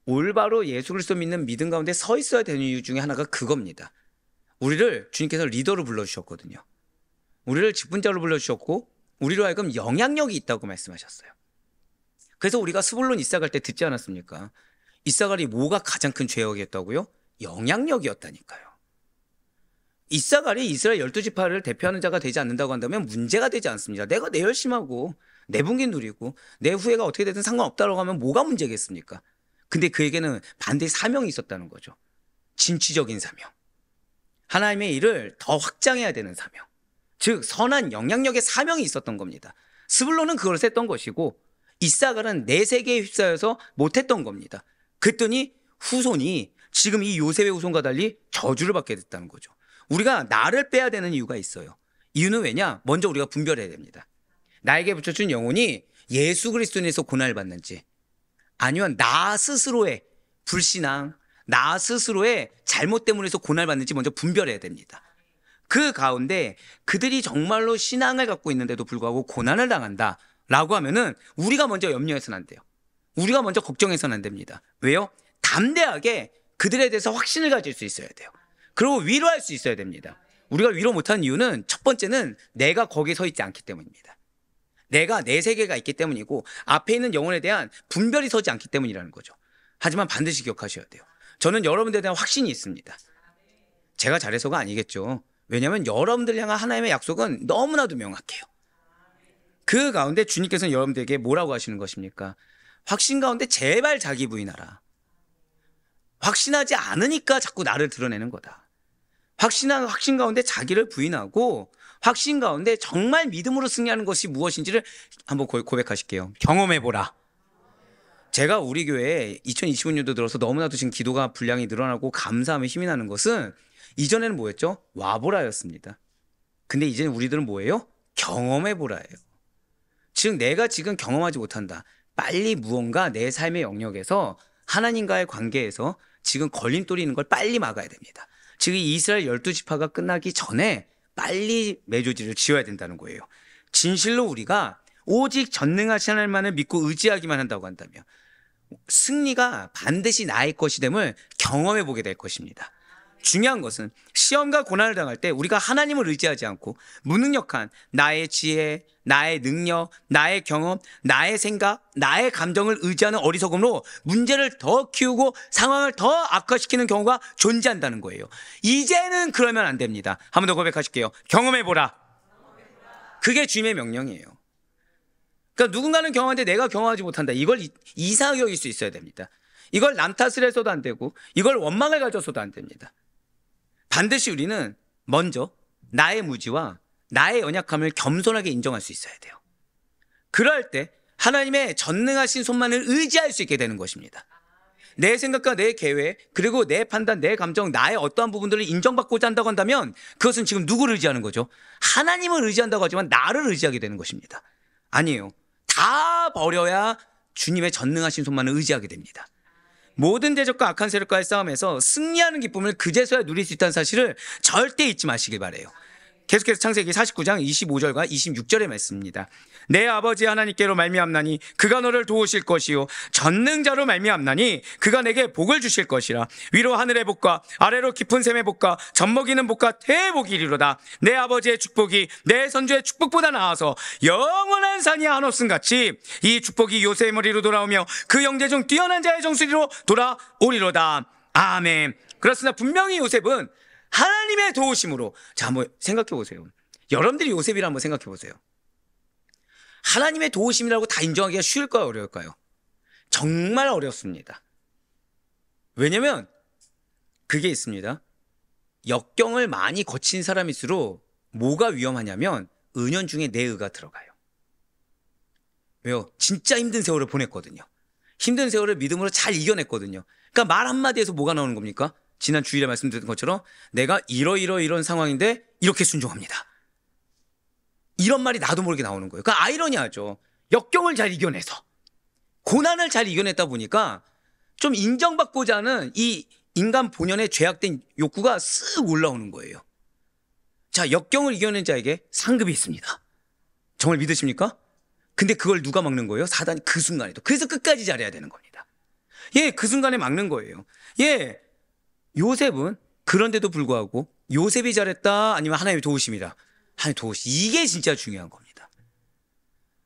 올바로 예수 그리스도 믿는 믿음 가운데 서 있어야 되는 이유 중에 하나가 그겁니다. 우리를 주님께서 리더로 불러주셨거든요. 우리를 직분자로 불러주셨고 우리로 하여금 영향력이 있다고 말씀하셨어요. 그래서 우리가 스불론 이사갈 때 듣지 않았습니까? 이사갈이 뭐가 가장 큰 죄악이었다고요? 영향력이었다니까요. 이사갈이 이스라엘 12지파를 대표하는 자가 되지 않는다고 한다면 문제가 되지 않습니다. 내가 내 열심하고 내 분기 누리고 내 후회가 어떻게 되든 상관없다고 하면 뭐가 문제겠습니까? 근데 그에게는 반드시 사명이 있었다는 거죠. 진취적인 사명. 하나님의 일을 더 확장해야 되는 사명. 즉 선한 영향력의 사명이 있었던 겁니다. 스불론은 그걸 했던 것이고 이사갈은 내 세계에 휩싸여서 못했던 겁니다. 그랬더니 후손이 지금 이 요셉의 후손과 달리 저주를 받게 됐다는 거죠. 우리가 나를 빼야 되는 이유가 있어요. 이유는 왜냐? 먼저 우리가 분별해야 됩니다. 나에게 붙여준 영혼이 예수 그리스도인에서 고난을 받는지, 아니면 나 스스로의 불신앙, 나 스스로의 잘못 때문에 해서 고난을 받는지 먼저 분별해야 됩니다. 그 가운데 그들이 정말로 신앙을 갖고 있는데도 불구하고 고난을 당한다 라고 하면은 우리가 먼저 염려해서는 안 돼요. 우리가 먼저 걱정해서는 안 됩니다. 왜요? 담대하게 그들에 대해서 확신을 가질 수 있어야 돼요. 그리고 위로할 수 있어야 됩니다. 우리가 위로 못하는 이유는 첫 번째는 내가 거기에 서 있지 않기 때문입니다. 내가 내 세계가 있기 때문이고 앞에 있는 영혼에 대한 분별이 서지 않기 때문이라는 거죠. 하지만 반드시 기억하셔야 돼요. 저는 여러분들에 대한 확신이 있습니다. 제가 잘해서가 아니겠죠. 왜냐하면 여러분들 향한 하나님의 약속은 너무나도 명확해요. 그 가운데 주님께서는 여러분들에게 뭐라고 하시는 것입니까? 확신 가운데 제발 자기 부인하라. 확신하지 않으니까 자꾸 나를 드러내는 거다. 확신 가운데 자기를 부인하고 확신 가운데 정말 믿음으로 승리하는 것이 무엇인지를 한번 고백하실게요. 경험해보라. 제가 우리 교회에 2025년도 들어서 너무나도 지금 기도가 분량이 늘어나고 감사함에 힘이 나는 것은 이전에는 뭐였죠? 와보라였습니다. 근데 이제는 우리들은 뭐예요? 경험해보라예요. 즉 내가 지금 경험하지 못한다. 빨리 무언가 내 삶의 영역에서 하나님과의 관계에서 지금 걸림돌이 있는 걸 빨리 막아야 됩니다. 즉 이 이스라엘 12지파가 끝나기 전에 빨리 매조지를 지어야 된다는 거예요. 진실로 우리가 오직 전능하신 하나님만을 믿고 의지하기만 한다고 한다면 승리가 반드시 나의 것이 됨을 경험해 보게 될 것입니다. 중요한 것은 시험과 고난을 당할 때 우리가 하나님을 의지하지 않고 무능력한 나의 지혜, 나의 능력, 나의 경험, 나의 생각, 나의 감정을 의지하는 어리석음으로 문제를 더 키우고 상황을 더 악화시키는 경우가 존재한다는 거예요. 이제는 그러면 안 됩니다. 한 번 더 고백하실게요. 경험해보라. 그게 주님의 명령이에요. 그러니까 누군가는 경험하는데 내가 경험하지 못한다. 이걸 이상하게 여길 수 있어야 됩니다. 이걸 남 탓을 해서도 안 되고 이걸 원망을 가져서도 안 됩니다. 반드시 우리는 먼저 나의 무지와 나의 연약함을 겸손하게 인정할 수 있어야 돼요. 그럴 때 하나님의 전능하신 손만을 의지할 수 있게 되는 것입니다. 내 생각과 내 계획 그리고 내 판단, 내 감정, 나의 어떠한 부분들을 인정받고자 한다고 한다면 그것은 지금 누구를 의지하는 거죠? 하나님을 의지한다고 하지만 나를 의지하게 되는 것입니다. 아니에요. 다 버려야 주님의 전능하신 손만을 의지하게 됩니다. 모든 대적과 악한 세력과의 싸움에서 승리하는 기쁨을 그제서야 누릴 수 있다는 사실을 절대 잊지 마시길 바라요. 계속해서 창세기 49장 25절과 26절의 말씀입니다. 내 아버지 하나님께로 말미암나니 그가 너를 도우실 것이요 전능자로 말미암나니 그가 내게 복을 주실 것이라. 위로 하늘의 복과 아래로 깊은 샘의 복과 젖먹이는 복과 대복이 이리로다. 내 아버지의 축복이 내 선주의 축복보다 나아서 영원한 산이 한없음 같이 이 축복이 요셉의 머리로 돌아오며 그 형제 중 뛰어난 자의 정수리로 돌아오리로다. 아멘. 그렇습니다. 분명히 요셉은 하나님의 도우심으로, 자, 한번 생각해 보세요. 여러분들이 요셉이라 한번 생각해 보세요. 하나님의 도우심이라고 다 인정하기가 쉬울까요? 어려울까요? 정말 어렵습니다. 왜냐면 그게 있습니다. 역경을 많이 거친 사람일수록 뭐가 위험하냐면 은연중에 내 의가 들어가요. 왜요? 진짜 힘든 세월을 보냈거든요. 힘든 세월을 믿음으로 잘 이겨냈거든요. 그러니까 말 한마디에서 뭐가 나오는 겁니까? 지난 주일에 말씀드렸던 것처럼 내가 이런 상황인데 이렇게 순종합니다. 이런 말이 나도 모르게 나오는 거예요. 그러니까 아이러니하죠. 역경을 잘 이겨내서 고난을 잘 이겨냈다 보니까 좀 인정받고자 하는 이 인간 본연의 죄악된 욕구가 쓱 올라오는 거예요. 자, 역경을 이겨낸 자에게 상급이 있습니다. 정말 믿으십니까? 근데 그걸 누가 막는 거예요? 사단이 그 순간에도. 그래서 끝까지 잘해야 되는 겁니다. 예, 그 순간에 막는 거예요. 예, 요셉은 그런데도 불구하고 요셉이 잘했다 아니면 하나님의 도우심이다. 하나님의 도우심. 이게 진짜 중요한 겁니다.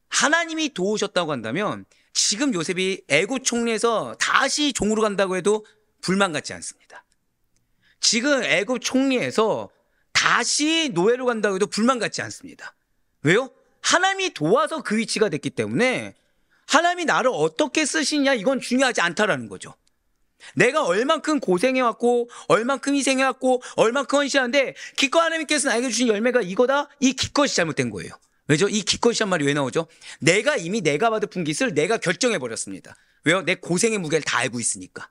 하나님이 도우셨다고 한다면 지금 요셉이 애굽 총리에서 다시 종으로 간다고 해도 불만 갖지 않습니다. 지금 애굽 총리에서 다시 노예로 간다고 해도 불만 갖지 않습니다. 왜요? 하나님이 도와서 그 위치가 됐기 때문에 하나님이 나를 어떻게 쓰시냐 이건 중요하지 않다라는 거죠. 내가 얼만큼 고생해왔고 얼만큼 희생해왔고 얼만큼 헌신하는데 기껏 하나님께서 나에게 주신 열매가 이거다? 이 기껏이 잘못된 거예요. 왜죠? 이 기껏이란 말이 왜 나오죠? 내가 이미 내가 받은 분깃을 내가 결정해버렸습니다. 왜요? 내 고생의 무게를 다 알고 있으니까.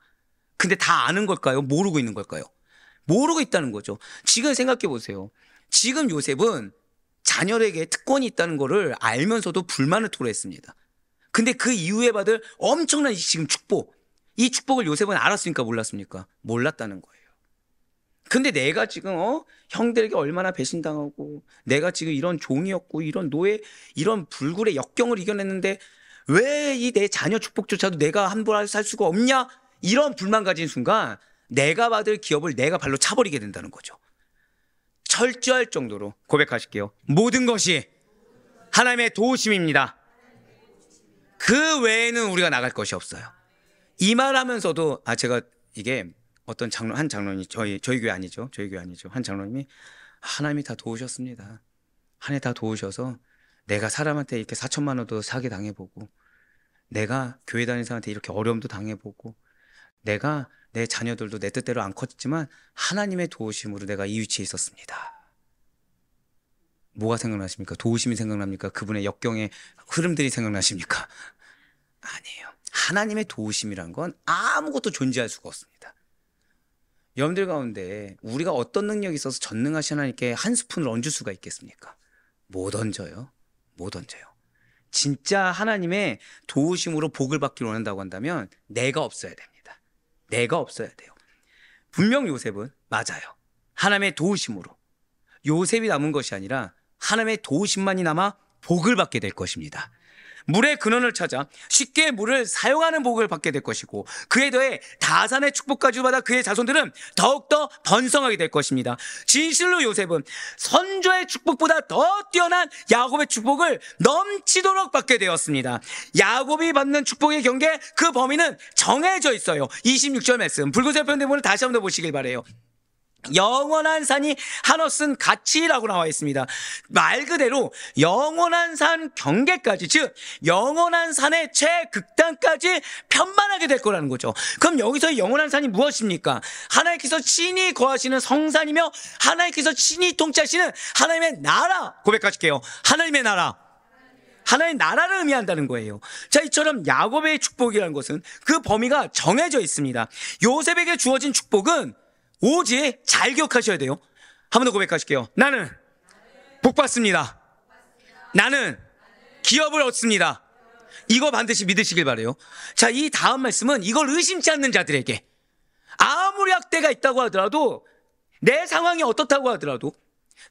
근데 다 아는 걸까요? 모르고 있는 걸까요? 모르고 있다는 거죠. 지금 생각해 보세요. 지금 요셉은 자녀에게 특권이 있다는 거를 알면서도 불만을 토로했습니다. 근데 그 이후에 받을 엄청난 지금 축복, 이 축복을 요셉은 알았습니까? 몰랐습니까? 몰랐다는 거예요. 근데 내가 지금 형들에게 얼마나 배신당하고 내가 지금 이런 종이었고 이런 노예, 이런 불굴의 역경을 이겨냈는데 왜 이 내 자녀 축복조차도 내가 함부로 살 수가 없냐? 이런 불만 가진 순간 내가 받을 기업을 내가 발로 차버리게 된다는 거죠. 철저할 정도로 고백하실게요. 모든 것이 하나님의 도우심입니다. 그 외에는 우리가 나갈 것이 없어요. 이 말 하면서도 제가 이게 어떤 한 장로님이 저희 교회 아니죠. 한 장로님이 하나님이 다 도우셨습니다. 하나님 다 도우셔서 내가 사람한테 이렇게 4천만 원도 사기 당해보고 내가 교회 다니는 사람한테 이렇게 어려움도 당해보고 내가 내 자녀들도 내 뜻대로 안 컸지만 하나님의 도우심으로 내가 이 위치에 있었습니다. 뭐가 생각나십니까? 도우심이 생각납니까? 그분의 역경의 흐름들이 생각나십니까? 아니에요. 하나님의 도우심이란 건 아무것도 존재할 수가 없습니다. 여러분들 가운데 우리가 어떤 능력이 있어서 전능하신 하나님께 한 스푼을 얹을 수가 있겠습니까? 못 얹어요. 못 얹어요. 진짜 하나님의 도우심으로 복을 받기를 원한다고 한다면 내가 없어야 됩니다. 내가 없어야 돼요. 분명 요셉은 맞아요. 하나님의 도우심으로 요셉이 남은 것이 아니라 하나님의 도우심만이 남아 복을 받게 될 것입니다. 물의 근원을 찾아 쉽게 물을 사용하는 복을 받게 될 것이고, 그에 더해 다산의 축복까지 받아 그의 자손들은 더욱더 번성하게 될 것입니다. 진실로 요셉은 선조의 축복보다 더 뛰어난 야곱의 축복을 넘치도록 받게 되었습니다. 야곱이 받는 축복의 경계, 그 범위는 정해져 있어요. 26절 말씀 붉은색 편대본을 다시 한번 더 보시길 바라요. 영원한 산이 한없은 가치라고 나와 있습니다. 말 그대로 영원한 산 경계까지, 즉 영원한 산의 최극단까지 편만하게 될 거라는 거죠. 그럼 여기서 영원한 산이 무엇입니까? 하나님께서 친히 거하시는 성산이며 하나님께서 친히 통치하시는 하나님의 나라 고백하실게요. 하나님의 나라, 하나님의 나라를 의미한다는 거예요. 자, 이처럼 야곱의 축복이라는 것은 그 범위가 정해져 있습니다. 요셉에게 주어진 축복은 오직 잘 기억하셔야 돼요. 한 번 더 고백하실게요. 나는 복 받습니다. 나는 기업을 얻습니다. 이거 반드시 믿으시길 바라요. 자, 이 다음 말씀은 이걸 의심치 않는 자들에게, 아무리 학대가 있다고 하더라도, 내 상황이 어떻다고 하더라도,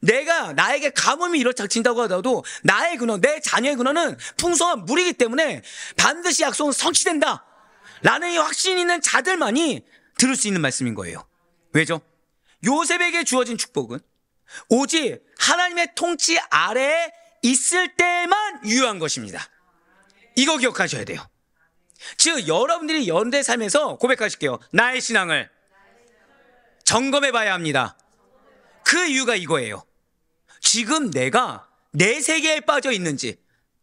나에게 가뭄이 일어닥친다고 하더라도 나의 근원, 내 자녀의 근원은 풍성한 물이기 때문에 반드시 약속은 성취된다 라는 이 확신 있는 자들만이 들을 수 있는 말씀인 거예요. 왜죠? 요셉에게 주어진 축복은 오직 하나님의 통치 아래에 있을 때만 유효한 것입니다. 이거 기억하셔야 돼요. 즉 여러분들이 연대 삶에서 고백하실게요. 나의 신앙을 점검해 봐야 합니다. 그 이유가 이거예요. 지금 내가 내 세계에 빠져 있는지,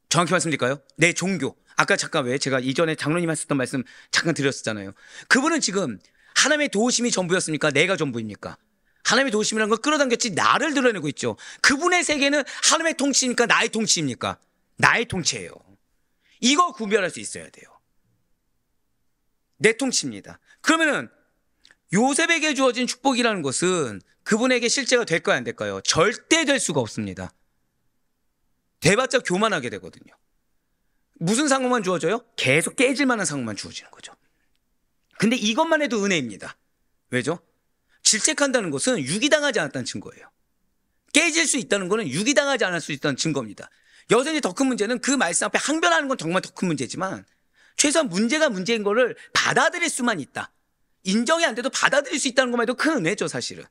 정확히 말씀드릴까요? 내 종교, 아까 잠깐 왜 제가 이전에 장로님 하셨던 말씀 잠깐 드렸었잖아요. 그분은 지금 하나님의 도우심이 전부였습니까? 내가 전부입니까? 하나님의 도우심이라는 걸 끌어당겼지 나를 드러내고 있죠. 그분의 세계는 하나님의 통치입니까? 나의 통치입니까? 나의 통치예요. 이거 구별할 수 있어야 돼요. 내 통치입니다. 그러면은 요셉에게 주어진 축복이라는 것은 그분에게 실제가 될까요? 안 될까요? 절대 될 수가 없습니다. 돼봤자 교만하게 되거든요. 무슨 상황만 주어져요? 계속 깨질 만한 상황만 주어지는 거죠. 근데 이것만 해도 은혜입니다. 왜죠? 질책한다는 것은 유기당하지 않았다는 증거예요. 깨질 수 있다는 것은 유기당하지 않을 수 있다는 증거입니다. 여전히 더 큰 문제는 그 말씀 앞에 항변하는 건 정말 더 큰 문제지만, 최소한 문제가 문제인 거를 받아들일 수만 있다, 인정이 안 돼도 받아들일 수 있다는 것만 해도 큰 은혜죠. 사실은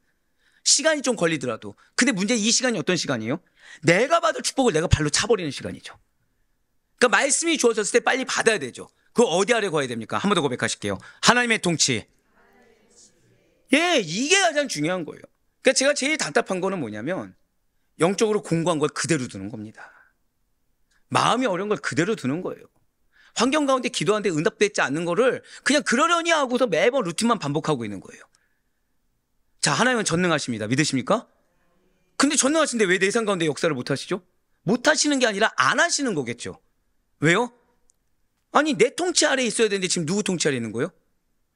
시간이 좀 걸리더라도. 근데 문제, 이 시간이 어떤 시간이에요? 내가 받을 축복을 내가 발로 차버리는 시간이죠. 그러니까 말씀이 주어졌을 때 빨리 받아야 되죠. 그거 어디 아래 거야 됩니까? 한 번 더 고백하실게요. 하나님의 통치. 예, 이게 가장 중요한 거예요. 그러니까 제가 제일 답답한 거는 뭐냐면, 영적으로 공부한 걸 그대로 두는 겁니다. 마음이 어려운 걸 그대로 두는 거예요. 환경 가운데 기도하는데 응답되지 않는 거를 그냥 그러려니 하고서 매번 루틴만 반복하고 있는 거예요. 자, 하나님은 전능하십니다. 믿으십니까? 근데 전능하신데 왜 내 삶 가운데 역사를 못 하시죠? 못 하시는 게 아니라 안 하시는 거겠죠. 왜요? 아니, 내 통치 아래에 있어야 되는데 지금 누구 통치 아래에 있는 거예요?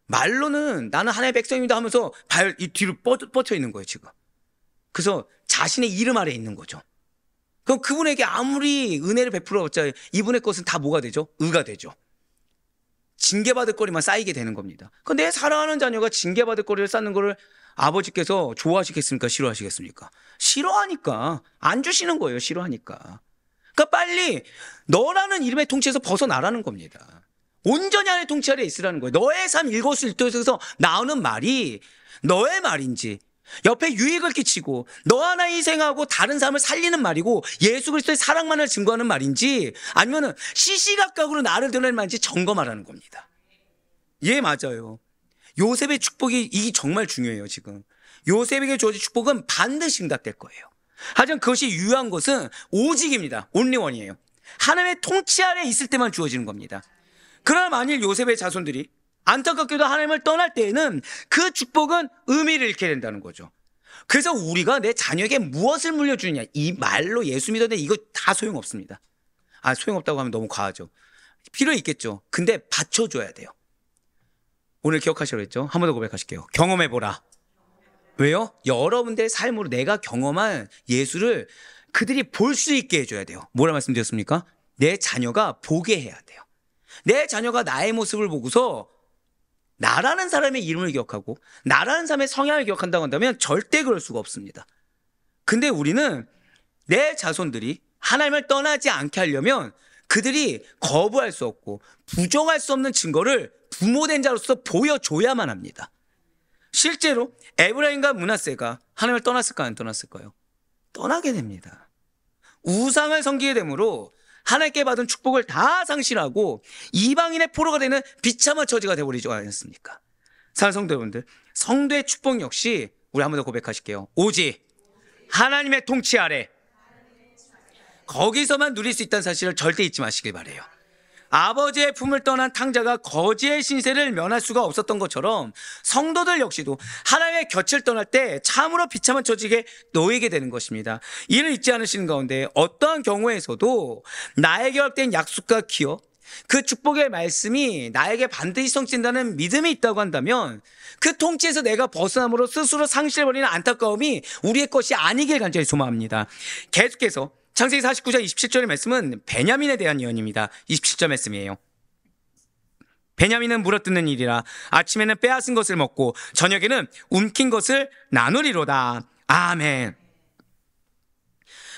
말로는 나는 하나님의 백성입니다 하면서 이 뒤로 뻗쳐 있는 거예요, 지금. 그래서 자신의 이름 아래에 있는 거죠. 그럼 그분에게 아무리 은혜를 베풀어봤자 이분의 것은 다 뭐가 되죠? 의가 되죠. 징계받을 거리만 쌓이게 되는 겁니다. 그럼 내 사랑하는 자녀가 징계받을 거리를 쌓는 거를 아버지께서 좋아하시겠습니까? 싫어하시겠습니까? 싫어하니까 안 주시는 거예요. 싫어하니까. 그러니까 빨리 너라는 이름의 통치에서 벗어나라는 겁니다. 온전히 하나님의 통치 아래에 있으라는 거예요. 너의 삶 일거수일투족에서 나오는 말이 너의 말인지, 옆에 유익을 끼치고 너 하나 희생하고 다른 삶을 살리는 말이고 예수 그리스도의 사랑만을 증거하는 말인지, 아니면은 시시각각으로 나를 드러내는 말인지 점검하라는 겁니다. 예, 맞아요. 요셉의 축복이 이 정말 중요해요. 지금 요셉에게 주어진 축복은 반드시 응답될 거예요. 하지만 그것이 유효한 것은 오직입니다. 온리원이에요. 하나님의 통치 아래에 있을 때만 주어지는 겁니다. 그러나 만일 요셉의 자손들이 안타깝게도 하나님을 떠날 때에는 그 축복은 의미를 잃게 된다는 거죠. 그래서 우리가 내 자녀에게 무엇을 물려주느냐, 이 말로 예수 믿었는데 이거 다 소용없습니다. 아, 소용없다고 하면 너무 과하죠. 필요 있겠죠. 근데 받쳐줘야 돼요. 오늘 기억하시라고 했죠. 한 번 더 고백하실게요. 경험해보라. 왜요? 여러분들의 삶으로 내가 경험한 예수를 그들이 볼 수 있게 해줘야 돼요. 뭐라 말씀드렸습니까? 내 자녀가 보게 해야 돼요. 내 자녀가 나의 모습을 보고서 나라는 사람의 이름을 기억하고 나라는 사람의 성향을 기억한다고 한다면 절대 그럴 수가 없습니다. 근데 우리는 내 자손들이 하나님을 떠나지 않게 하려면 그들이 거부할 수 없고 부정할 수 없는 증거를 부모된 자로서 보여줘야만 합니다. 실제로 에브라임과 므낫세가 하나님을 떠났을까요? 안 떠났을까요? 떠나게 됩니다. 우상을 섬기게 되므로 하나님께 받은 축복을 다 상실하고 이방인의 포로가 되는 비참한 처지가 되어버리지 않았습니까? 사랑하는 성도 여러분들, 성도의 축복 역시 우리 한 번 더 고백하실게요. 오직 하나님의 통치 아래 거기서만 누릴 수 있다는 사실을 절대 잊지 마시길 바라요. 아버지의 품을 떠난 탕자가 거지의 신세를 면할 수가 없었던 것처럼 성도들 역시도 하나님의 곁을 떠날 때 참으로 비참한 처지에 놓이게 되는 것입니다. 이를 잊지 않으시는 가운데 어떠한 경우에서도 나에게 허락된 약속과 기업, 그 축복의 말씀이 나에게 반드시 성취된다는 믿음이 있다고 한다면 그 통치에서 내가 벗어남으로 스스로 상실해버리는 안타까움이 우리의 것이 아니길 간절히 소망합니다. 계속해서 창세기 49장 27절의 말씀은 베냐민에 대한 예언입니다. 27절 말씀이에요. 베냐민은 물어뜯는 일이라 아침에는 빼앗은 것을 먹고 저녁에는 움킨 것을 나누리로다. 아멘.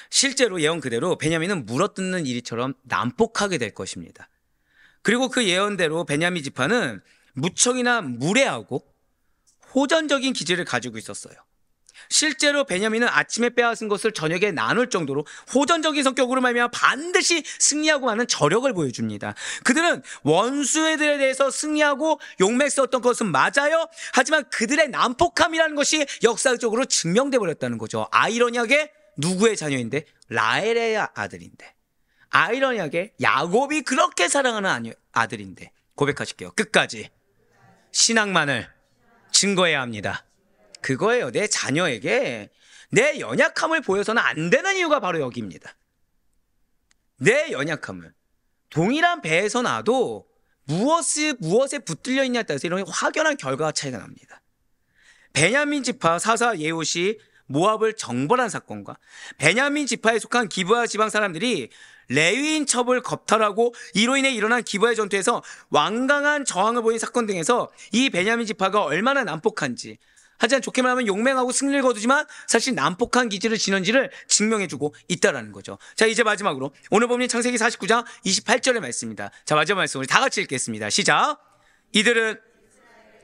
실제로 예언 그대로 베냐민은 물어뜯는 일이처럼 난폭하게 될 것입니다. 그리고 그 예언대로 베냐민 지파는 무척이나 무례하고 호전적인 기질을 가지고 있었어요. 실제로 베냐민은 아침에 빼앗은 것을 저녁에 나눌 정도로 호전적인 성격으로 말미암아 반드시 승리하고 마는 저력을 보여줍니다. 그들은 원수애들에 대해서 승리하고 용맹스러웠던 것은 맞아요. 하지만 그들의 난폭함이라는 것이 역사적으로 증명돼 버렸다는 거죠. 아이러니하게 누구의 자녀인데? 라헬의 아들인데. 아이러니하게 야곱이 그렇게 사랑하는 아들인데. 고백하실게요. 끝까지 신앙만을 증거해야 합니다. 그거예요. 내 자녀에게 내 연약함을 보여서는 안 되는 이유가 바로 여기입니다. 내 연약함을 동일한 배에서 놔도 무엇에 붙들려 있냐에 따라서 이런 확연한 결과가 차이가 납니다. 베냐민 지파 사사 예후시 모압을 정벌한 사건과 베냐민 지파에 속한 기브아 지방 사람들이 레위인 첩을 겁탈하고 이로 인해 일어난 기브아의 전투에서 완강한 저항을 보인 사건 등에서 이 베냐민 지파가 얼마나 난폭한지, 하지만 좋게 말하면 용맹하고 승리를 거두지만 사실 난폭한 기질을 지는지를 증명해주고 있다는 거죠. 자, 이제 마지막으로 오늘 본문 창세기 49장 28절의 말씀입니다. 자, 마지막 말씀 우리 다 같이 읽겠습니다. 시작. 이들은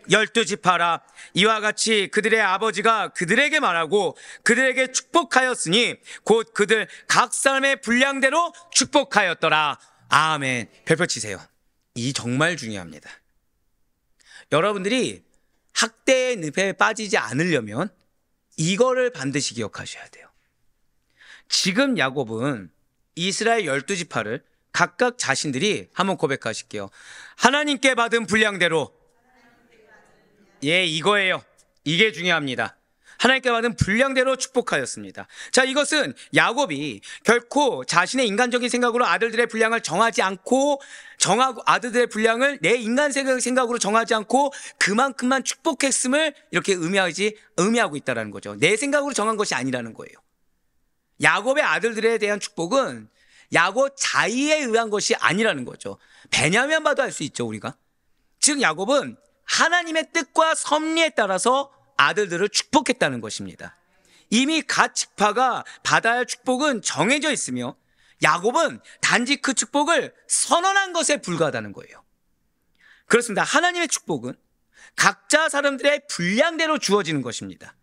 12지파라. 이와 같이 그들의 아버지가 그들에게 말하고 그들에게 축복하였으니 곧 그들 각 사람의 분량대로 축복하였더라. 아멘. 별표 치세요. 이 정말 중요합니다. 여러분들이 학대의 늪에 빠지지 않으려면 이거를 반드시 기억하셔야 돼요. 지금 야곱은 이스라엘 12지파를 각각 자신들이 한번 고백하실게요. 하나님께 받은 분량대로, 예, 이거예요. 이게 중요합니다. 하나님께 받은 분량대로 축복하였습니다. 자, 이것은 야곱이 결코 자신의 인간적인 생각으로 아들들의 분량을 정하지 않고 아들들의 분량을 내 인간 생각으로 정하지 않고 그만큼만 축복했음을 이렇게 의미하고 있다는 거죠. 내 생각으로 정한 것이 아니라는 거예요. 야곱의 아들들에 대한 축복은 야곱 자의에 의한 것이 아니라는 거죠. 베냐민 봐도 알 수 있죠, 우리가. 즉 야곱은 하나님의 뜻과 섭리에 따라서 아들들을 축복했다는 것입니다. 이미 각 지파가 받아야 할 축복은 정해져 있으며 야곱은 단지 그 축복을 선언한 것에 불과하다는 거예요. 그렇습니다. 하나님의 축복은 각자 사람들의 분량대로 주어지는 것입니다.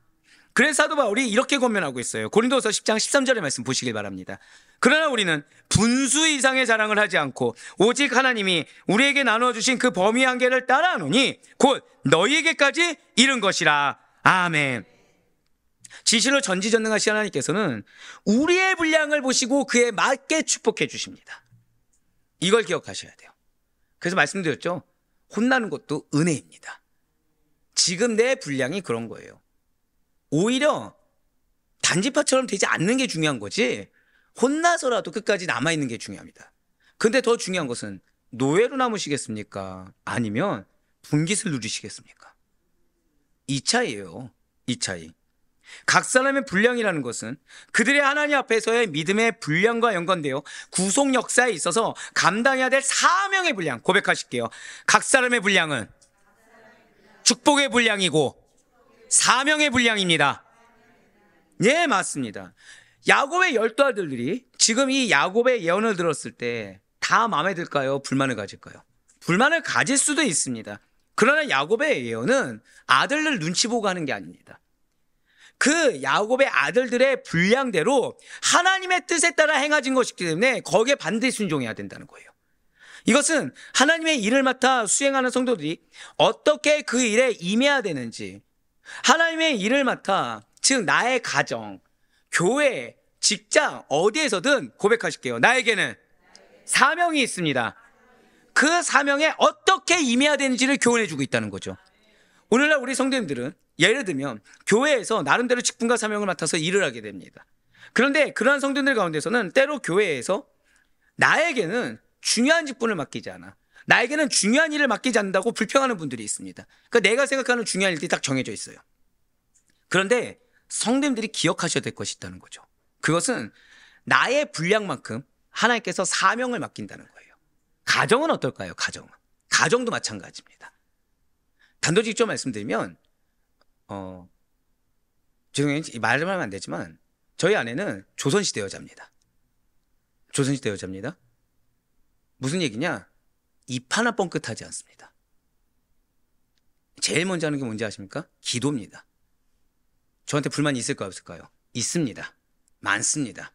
그래서 사도 바울이 이렇게 권면하고 있어요. 고린도서 10장 13절의 말씀 보시길 바랍니다. 그러나 우리는 분수 이상의 자랑을 하지 않고 오직 하나님이 우리에게 나누어주신 그 범위 한계를 따라하노니 곧 너희에게까지 이른 것이라. 아멘. 지시로 전지전능하신 하나님께서는 우리의 분량을 보시고 그에 맞게 축복해 주십니다. 이걸 기억하셔야 돼요. 그래서 말씀드렸죠. 혼나는 것도 은혜입니다. 지금 내 분량이 그런 거예요. 오히려 단지파처럼 되지 않는 게 중요한 거지 혼나서라도 끝까지 남아있는 게 중요합니다. 근데 더 중요한 것은 노예로 남으시겠습니까? 아니면 분깃을 누리시겠습니까? 이 차이예요. 이 차이. 각 사람의 분량이라는 것은 그들의 하나님 앞에서의 믿음의 분량과 연관되어 구속 역사에 있어서 감당해야 될 사명의 분량. 고백하실게요. 각 사람의 분량은 축복의 분량이고 사명의 분량입니다. 네, 맞습니다. 야곱의 12아들들이 지금 이 야곱의 예언을 들었을 때 다 마음에 들까요? 불만을 가질까요? 불만을 가질 수도 있습니다. 그러나 야곱의 예언은 아들들 눈치 보고 하는 게 아닙니다. 그 야곱의 아들들의 분량대로 하나님의 뜻에 따라 행해진 것이기 때문에 거기에 반드시 순종해야 된다는 거예요. 이것은 하나님의 일을 맡아 수행하는 성도들이 어떻게 그 일에 임해야 되는지, 하나님의 일을 맡아, 즉 나의 가정, 교회, 직장 어디에서든 고백하실게요. 나에게는 사명이 있습니다. 그 사명에 어떻게 임해야 되는지를 교훈해 주고 있다는 거죠. 오늘날 우리 성도님들은 예를 들면 교회에서 나름대로 직분과 사명을 맡아서 일을 하게 됩니다. 그런데 그러한 성도들 가운데서는 때로 교회에서 나에게는 중요한 직분을 맡기지 않아, 나에게는 중요한 일을 맡기지 않는다고 불평하는 분들이 있습니다. 그러니까 내가 생각하는 중요한 일들이 딱 정해져 있어요. 그런데 성도님들이 기억하셔야 될 것이 있다는 거죠. 그것은 나의 분량만큼 하나님께서 사명을 맡긴다는 거예요. 가정은 어떨까요? 가정도 마찬가지입니다. 단도직입 말씀드리면 죄송해요. 말을 하면 안 되지만 저희 아내는 조선시대 여자입니다. 조선시대 여자입니다. 무슨 얘기냐? 입 하나 뻥끗하지 않습니다. 제일 먼저 하는 게 뭔지 아십니까? 기도입니다. 저한테 불만이 있을까요? 없을까요? 있습니다. 많습니다.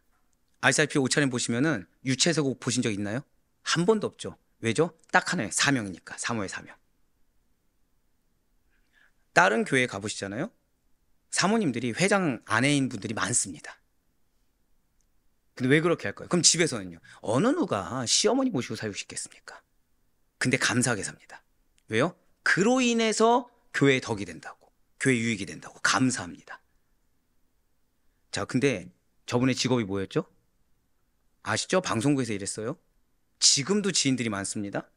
아시다시피 옷차림 보시면은 유채에서 곡 보신 적 있나요? 한 번도 없죠. 왜죠? 딱 하나예요. 사명이니까. 사모의 사명. 다른 교회에 가보시잖아요. 사모님들이 회장 아내인 분들이 많습니다. 근데 왜 그렇게 할까요? 그럼 집에서는요. 어느 누가 시어머니 모시고 살고 싶겠습니까? 근데 감사하게 삽니다. 왜요? 그로 인해서 교회에 덕이 된다고, 교회 유익이 된다고 감사합니다. 자, 근데 저분의 직업이 뭐였죠? 아시죠? 방송국에서 일했어요. 지금도 지인들이 많습니다.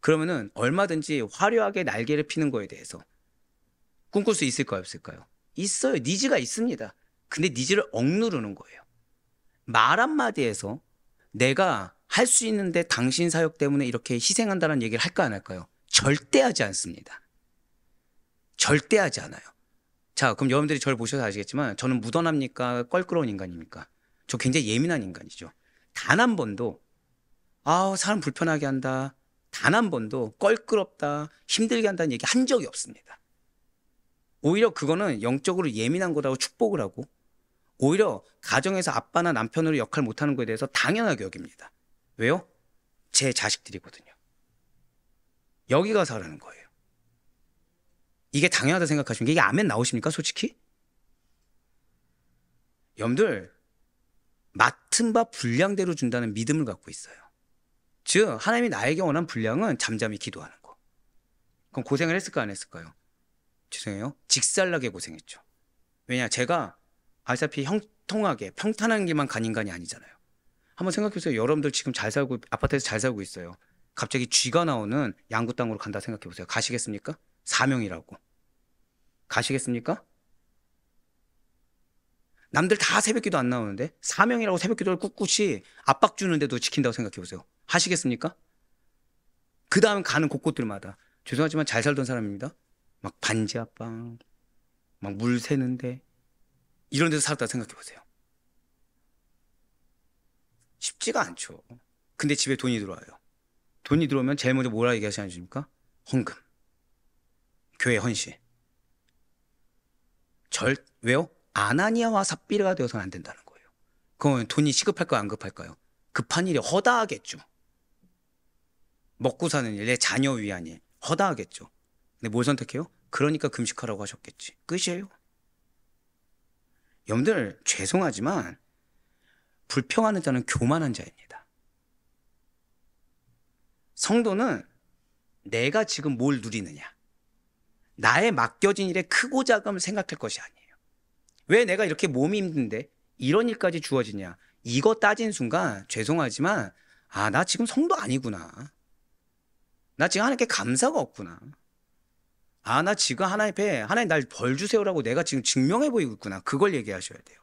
그러면은 얼마든지 화려하게 날개를 피는 거에 대해서 꿈꿀 수 있을까요? 없을까요? 있어요. 니즈가 있습니다. 근데 니즈를 억누르는 거예요. 말 한마디에서 내가 할 수 있는데 당신 사역 때문에 이렇게 희생한다는 얘기를 할까 안 할까요? 절대 하지 않습니다. 절대 하지 않아요. 자, 그럼 여러분들이 저를 보셔서 아시겠지만 저는 무던합니까? 껄끄러운 인간입니까? 저 굉장히 예민한 인간이죠. 단 한 번도 사람 불편하게 한다, 단 한 번도 껄끄럽다, 힘들게 한다는 얘기 한 적이 없습니다. 오히려 그거는 영적으로 예민한 거라고 축복을 하고, 오히려 가정에서 아빠나 남편으로 역할 못하는 거에 대해서 당연하게 여깁니다. 왜요? 제 자식들이거든요. 여기 가서 하라는 거예요. 이게 당연하다 생각하시면 이게 아멘 나오십니까? 솔직히? 여러분들 맡은 바 분량대로 준다는 믿음을 갖고 있어요. 즉 하나님이 나에게 원한 분량은 잠잠히 기도하는 거. 그럼 고생을 했을까 안 했을까요? 죄송해요. 직살나게 고생했죠. 왜냐, 제가 아시다시피 형통하게 평탄한 길만 간 인간이 아니잖아요. 한번 생각해보세요. 여러분들 지금 잘 살고, 아파트에서 잘 살고 있어요. 갑자기 쥐가 나오는 양구 땅으로 간다 생각해보세요. 가시겠습니까? 사명이라고. 가시겠습니까? 남들 다 새벽기도 안 나오는데 사명이라고 새벽기도를 꿋꿋이 압박 주는데도 지킨다고 생각해보세요. 하시겠습니까? 그 다음 가는 곳곳들마다, 죄송하지만 잘 살던 사람입니다. 막 반지 압박, 막 물 새는데 이런 데서 살았다 생각해보세요. 쉽지가 않죠. 근데 집에 돈이 들어와요. 돈이 들어오면 제일 먼저 뭐라 얘기하시는 겁니까? 헌금, 교회 헌신. 왜요? 아나니아와 삽비라가 되어서는 안 된다는 거예요. 그러면 돈이 시급할까요? 안 급할까요? 급한 일이 허다하겠죠. 먹고 사는 일, 내 자녀 위한 일, 허다하겠죠. 근데 뭘 선택해요? 그러니까 금식하라고 하셨겠지. 끝이에요. 여러분들 죄송하지만 불평하는 자는 교만한 자입니다. 성도는 내가 지금 뭘 누리느냐, 나의 맡겨진 일의 크고 작음을 생각할 것이 아니에요. 왜 내가 이렇게 몸이 힘든데 이런 일까지 주어지냐, 이거 따진 순간 죄송하지만 나 지금 성도 아니구나, 나 지금 하나님께 감사가 없구나, 아, 나 지금 하나님 앞에 하나님 날 벌 주세요라고 내가 지금 증명해 보이고 있구나. 그걸 얘기하셔야 돼요.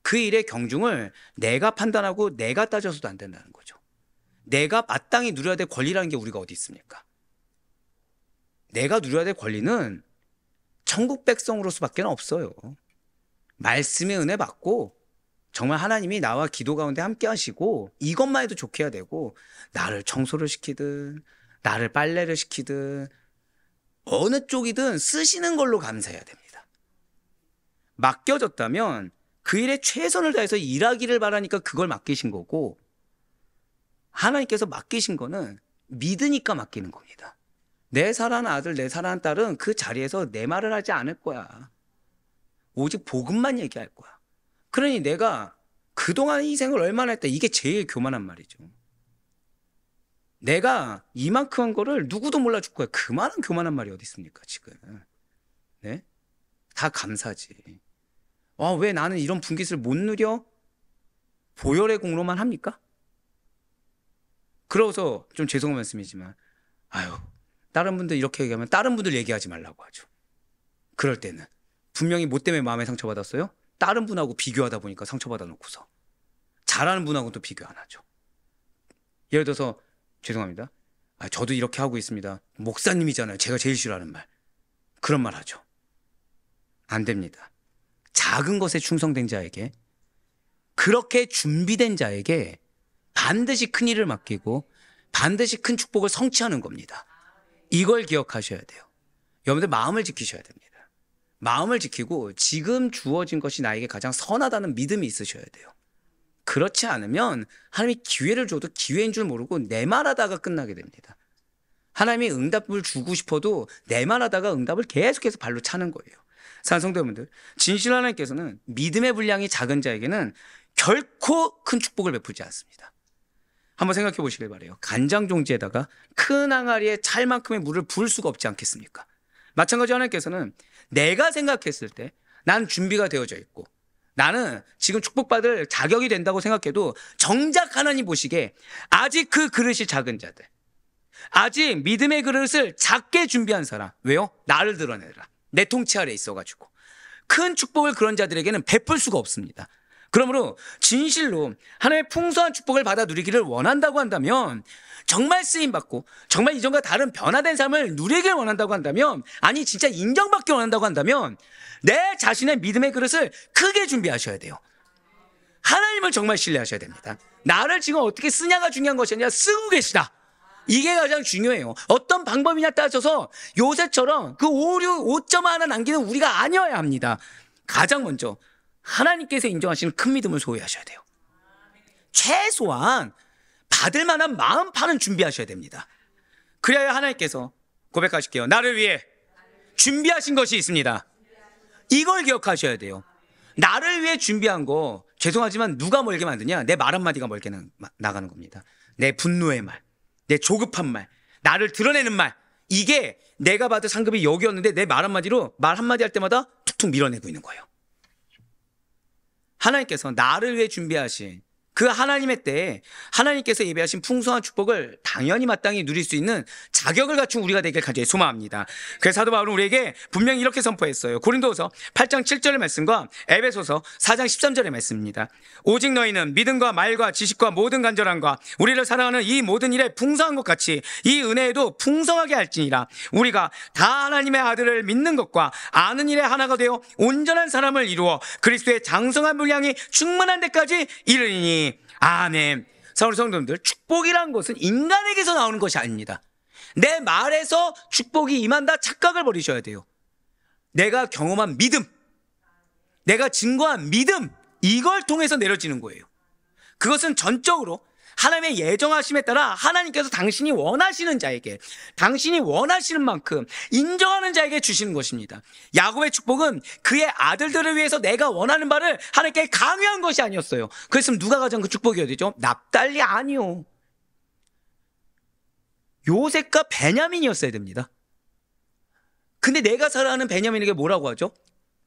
그 일의 경중을 내가 판단하고 내가 따져서도 안 된다는 거죠. 내가 마땅히 누려야 될 권리라는 게 우리가 어디 있습니까? 내가 누려야 될 권리는 천국 백성으로서밖에 없어요. 말씀의 은혜 받고 정말 하나님이 나와 기도 가운데 함께 하시고 이것만 해도 좋게 해야 되고, 나를 청소를 시키든 나를 빨래를 시키든 어느 쪽이든 쓰시는 걸로 감사해야 됩니다. 맡겨졌다면 그 일에 최선을 다해서 일하기를 바라니까 그걸 맡기신 거고, 하나님께서 맡기신 거는 믿으니까 맡기는 겁니다. 내 사랑하는 아들, 내 사랑하는 딸은 그 자리에서 내 말을 하지 않을 거야. 오직 복음만 얘기할 거야. 그러니 내가 그동안 희생을 얼마나 했다, 이게 제일 교만한 말이죠. 내가 이만큼 한 거를 누구도 몰라줄 거야. 그만한 교만한 말이 어디 있습니까 지금. 네? 다 감사지. 왜 나는 이런 분깃을 못 누려? 보혈의 공로만 합니까? 그러고서 좀 죄송한 말씀이지만, 아유, 다른 분들 이렇게 얘기하면 다른 분들 얘기하지 말라고 하죠. 그럴 때는 분명히 뭐 때문에 마음에 상처받았어요? 다른 분하고 비교하다 보니까 상처받아 놓고서 잘하는 분하고는 또 비교 안 하죠. 예를 들어서 죄송합니다, 저도 이렇게 하고 있습니다. 목사님이잖아요. 제가 제일 싫어하는 말. 그런 말 하죠. 안 됩니다. 작은 것에 충성된 자에게, 그렇게 준비된 자에게 반드시 큰 일을 맡기고 반드시 큰 축복을 성취하는 겁니다. 이걸 기억하셔야 돼요. 여러분들 마음을 지키셔야 됩니다. 마음을 지키고 지금 주어진 것이 나에게 가장 선하다는 믿음이 있으셔야 돼요. 그렇지 않으면 하나님이 기회를 줘도 기회인 줄 모르고 내 말하다가 끝나게 됩니다. 하나님이 응답을 주고 싶어도 내 말하다가 응답을 계속해서 발로 차는 거예요. 사랑하는 성도 여러분들, 진실 하나님께서는 믿음의 분량이 작은 자에게는 결코 큰 축복을 베풀지 않습니다. 한번 생각해 보시길 바래요. 간장 종지에다가 큰 항아리에 찰만큼의 물을 부을 수가 없지 않겠습니까? 마찬가지로 하나님께서는 내가 생각했을 때 난 준비가 되어져 있고 나는 지금 축복받을 자격이 된다고 생각해도 정작 하나님 보시기에 아직 그 그릇이 작은 자들, 아직 믿음의 그릇을 작게 준비한 사람, 왜요? 나를 드러내라. 내 통치 아래에 있어가지고 큰 축복을 그런 자들에게는 베풀 수가 없습니다. 그러므로 진실로 하나님의 풍성한 축복을 받아 누리기를 원한다고 한다면, 정말 쓰임받고 정말 이전과 다른 변화된 삶을 누리길 원한다고 한다면, 아니 진짜 인정받기 원한다고 한다면 내 자신의 믿음의 그릇을 크게 준비하셔야 돼요. 하나님을 정말 신뢰하셔야 됩니다. 나를 지금 어떻게 쓰냐가 중요한 것이 아니라 쓰고 계시다, 이게 가장 중요해요. 어떤 방법이냐 따져서 요새처럼 그 오류 5점 하나 남기는 우리가 아니어야 합니다. 가장 먼저 하나님께서 인정하시는 큰 믿음을 소유하셔야 돼요. 최소한 받을 만한 마음판은 준비하셔야 됩니다. 그래야 하나님께서, 고백하실게요, 나를 위해 준비하신 것이 있습니다. 이걸 기억하셔야 돼요. 나를 위해 준비한 거, 죄송하지만 누가 멀게 만드냐? 내 말 한마디가 멀게 나가는 겁니다. 내 분노의 말, 내 조급한 말, 나를 드러내는 말, 이게 내가 받을 상급이 여기였는데 내 말 한마디로 말 한마디 할 때마다 툭툭 밀어내고 있는 거예요. 하나님께서 나를 위해 준비하신 그 하나님의 때에 하나님께서 예배하신 풍성한 축복을 당연히 마땅히 누릴 수 있는 자격을 갖춘 우리가 되길 간절히 소망합니다. 그래서 사도 바울은 우리에게 분명히 이렇게 선포했어요. 고린도후서 8장 7절의 말씀과 에베소서 4장 13절의 말씀입니다. 오직 너희는 믿음과 말과 지식과 모든 간절함과 우리를 사랑하는 이 모든 일에 풍성한 것 같이 이 은혜에도 풍성하게 할지니라. 우리가 다 하나님의 아들을 믿는 것과 아는 일에 하나가 되어 온전한 사람을 이루어 그리스도의 장성한 분량이 충만한 데까지 이르리니. 아멘. 사랑하는 성도님들, 축복이란 것은 인간에게서 나오는 것이 아닙니다. 내 말에서 축복이 임한다 착각을 버리셔야 돼요. 내가 경험한 믿음, 내가 증거한 믿음, 이걸 통해서 내려지는 거예요. 그것은 전적으로 하나님의 예정하심에 따라 하나님께서 당신이 원하시는 자에게, 당신이 원하시는 만큼 인정하는 자에게 주시는 것입니다. 야곱의 축복은 그의 아들들을 위해서 내가 원하는 바를 하나님께 강요한 것이 아니었어요. 그랬으면 누가 가장 그 축복이어야 되죠? 납달리 아니요, 요셉과 베냐민이었어야 됩니다. 근데 내가 사랑하는 베냐민에게 뭐라고 하죠?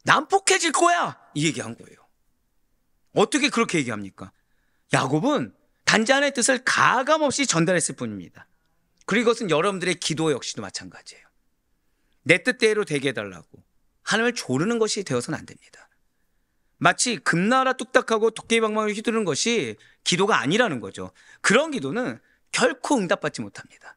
난폭해질 거야, 이 얘기한 거예요. 어떻게 그렇게 얘기합니까? 야곱은 단지 하나의 뜻을 가감없이 전달했을 뿐입니다. 그리고 이것은 여러분들의 기도 역시도 마찬가지예요. 내 뜻대로 되게 해달라고 하나님을 조르는 것이 되어서는 안 됩니다. 마치 금나라 뚝딱하고 도깨비방망이를 휘두르는 것이 기도가 아니라는 거죠. 그런 기도는 결코 응답받지 못합니다.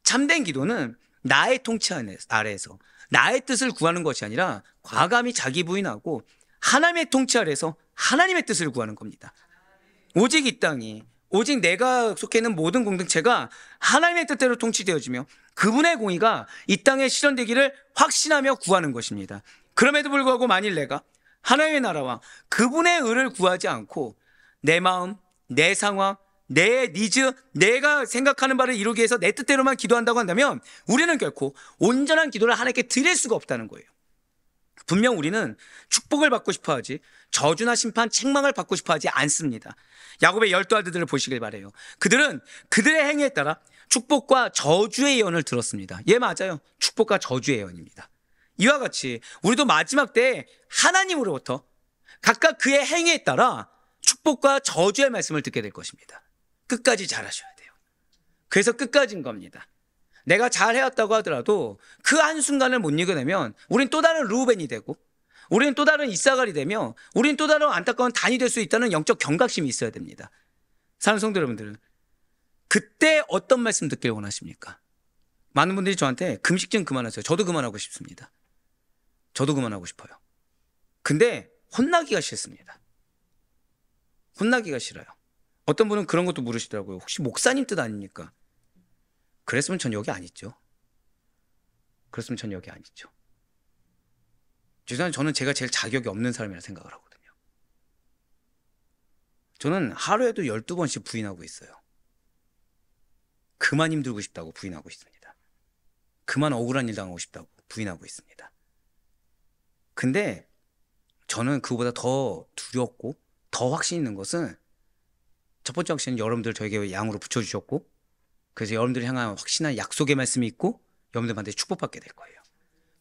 참된 기도는 나의 통치 아래에서 나의 뜻을 구하는 것이 아니라 과감히 자기 부인하고 하나님의 통치 아래에서 하나님의 뜻을 구하는 겁니다. 오직 이 땅이, 오직 내가 속해 있는 모든 공동체가 하나님의 뜻대로 통치되어지며 그분의 공의가 이 땅에 실현되기를 확신하며 구하는 것입니다. 그럼에도 불구하고 만일 내가 하나님의 나라와 그분의 의를 구하지 않고 내 마음, 내 상황, 내 니즈, 내가 생각하는 바를 이루기 위해서 내 뜻대로만 기도한다고 한다면 우리는 결코 온전한 기도를 하나님께 드릴 수가 없다는 거예요. 분명 우리는 축복을 받고 싶어 하지 저주나 심판, 책망을 받고 싶어 하지 않습니다. 야곱의 12 아들들을 보시길 바라요. 그들은 그들의 행위에 따라 축복과 저주의 예언을 들었습니다. 예, 맞아요. 축복과 저주의 예언입니다. 이와 같이 우리도 마지막 때에 하나님으로부터 각각 그의 행위에 따라 축복과 저주의 말씀을 듣게 될 것입니다. 끝까지 잘하셔야 돼요. 그래서 끝까지인 겁니다. 내가 잘해왔다고 하더라도 그 한순간을 못 이겨내면 우린 또 다른 르우벤이 되고 우리는 또 다른 이사갈이 되며 우리는 또 다른 안타까운 단이 될 수 있다는 영적 경각심이 있어야 됩니다. 사랑하는 성도 여러분들은 그때 어떤 말씀 듣길 원하십니까? 많은 분들이 저한테 금식 좀 그만하세요. 저도 그만하고 싶습니다. 저도 그만하고 싶어요. 근데 혼나기가 싫습니다. 혼나기가 싫어요. 어떤 분은 그런 것도 물으시더라고요. 혹시 목사님 뜻 아닙니까? 그랬으면 전 여기 안 있죠. 그랬으면 전 여기 안 있죠. 죄송한데 저는 제가 제일 자격이 없는 사람이라 생각을 하거든요. 저는 하루에도 12번씩 부인하고 있어요. 그만 힘들고 싶다고 부인하고 있습니다. 그만 억울한 일 당하고 싶다고 부인하고 있습니다. 근데 저는 그보다 더 두렵고 더 확신 있는 것은 첫 번째 확신은 여러분들 저에게 양으로 붙여주셨고 그래서 여러분들을 향한 확신한 약속의 말씀이 있고 여러분들한테 축복받게 될 거예요.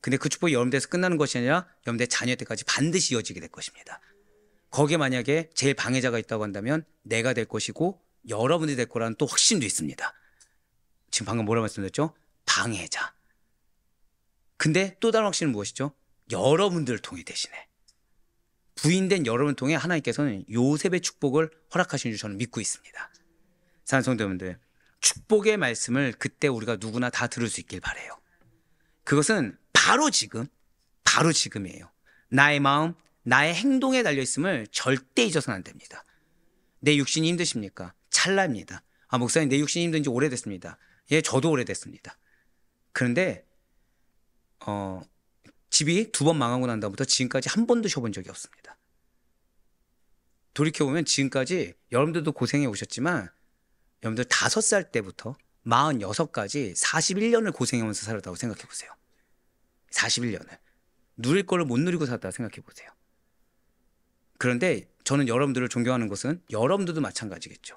근데 그 축복이 여러분들에서 끝나는 것이 아니라 여러분들의 자녀 때까지 반드시 이어지게 될 것입니다. 거기에 만약에 제일 방해자가 있다고 한다면 내가 될 것이고 여러분들이 될 거라는 또 확신도 있습니다. 지금 방금 뭐라고 말씀드렸죠? 방해자. 근데 또 다른 확신은 무엇이죠? 여러분들을 통해 대신에 부인된 여러분을 통해 하나님께서는 요셉의 축복을 허락하신 줄 저는 믿고 있습니다. 사랑하는 성도 여러분들, 축복의 말씀을 그때 우리가 누구나 다 들을 수 있길 바라요. 그것은 바로 지금이에요. 나의 마음, 나의 행동에 달려있음을 절대 잊어서는 안 됩니다. 내 육신이 힘드십니까? 찰나입니다. 아, 목사님 내 육신이 힘든 지 오래됐습니다. 예, 저도 오래됐습니다. 그런데 집이 2번 망하고 난 다음부터 지금까지 한 번도 쉬어본 적이 없습니다. 돌이켜보면 지금까지 여러분들도 고생해 오셨지만 여러분들 5살 때부터 46까지 41년을 고생하면서 살았다고 생각해 보세요. 41년을. 누릴 거를 못 누리고 살았다고 생각해 보세요. 그런데 저는 여러분들을 존경하는 것은 여러분들도 마찬가지겠죠.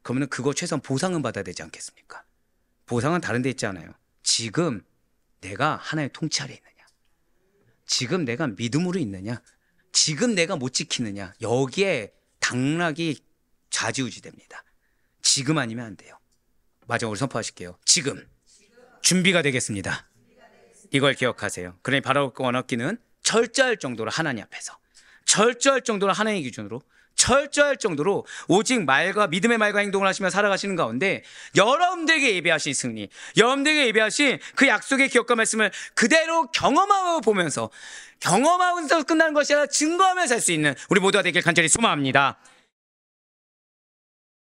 그러면 그거 최소한 보상은 받아야 되지 않겠습니까? 보상은 다른 데 있지 않아요. 지금 내가 하나의 통치 아래 있느냐, 지금 내가 믿음으로 있느냐, 지금 내가 못 지키느냐, 여기에 당락이 좌지우지됩니다. 지금 아니면 안 돼요. 마지막으로 선포하실게요. 지금 준비가 되겠습니다. 이걸 기억하세요. 그러니 바로 원하기는 철저할 정도로 하나님 앞에서, 철저할 정도로 하나님의 기준으로, 철저할 정도로 오직 말과 믿음의 말과 행동을 하시며 살아가시는 가운데 여러분들에게 예배하신 승리, 여러분들에게 예배하신 그 약속의 기억과 말씀을 그대로 경험하고 보면서, 경험하면서 끝나는 것이 아니라 증거하며 살 수 있는 우리 모두가 되길 간절히 소망합니다.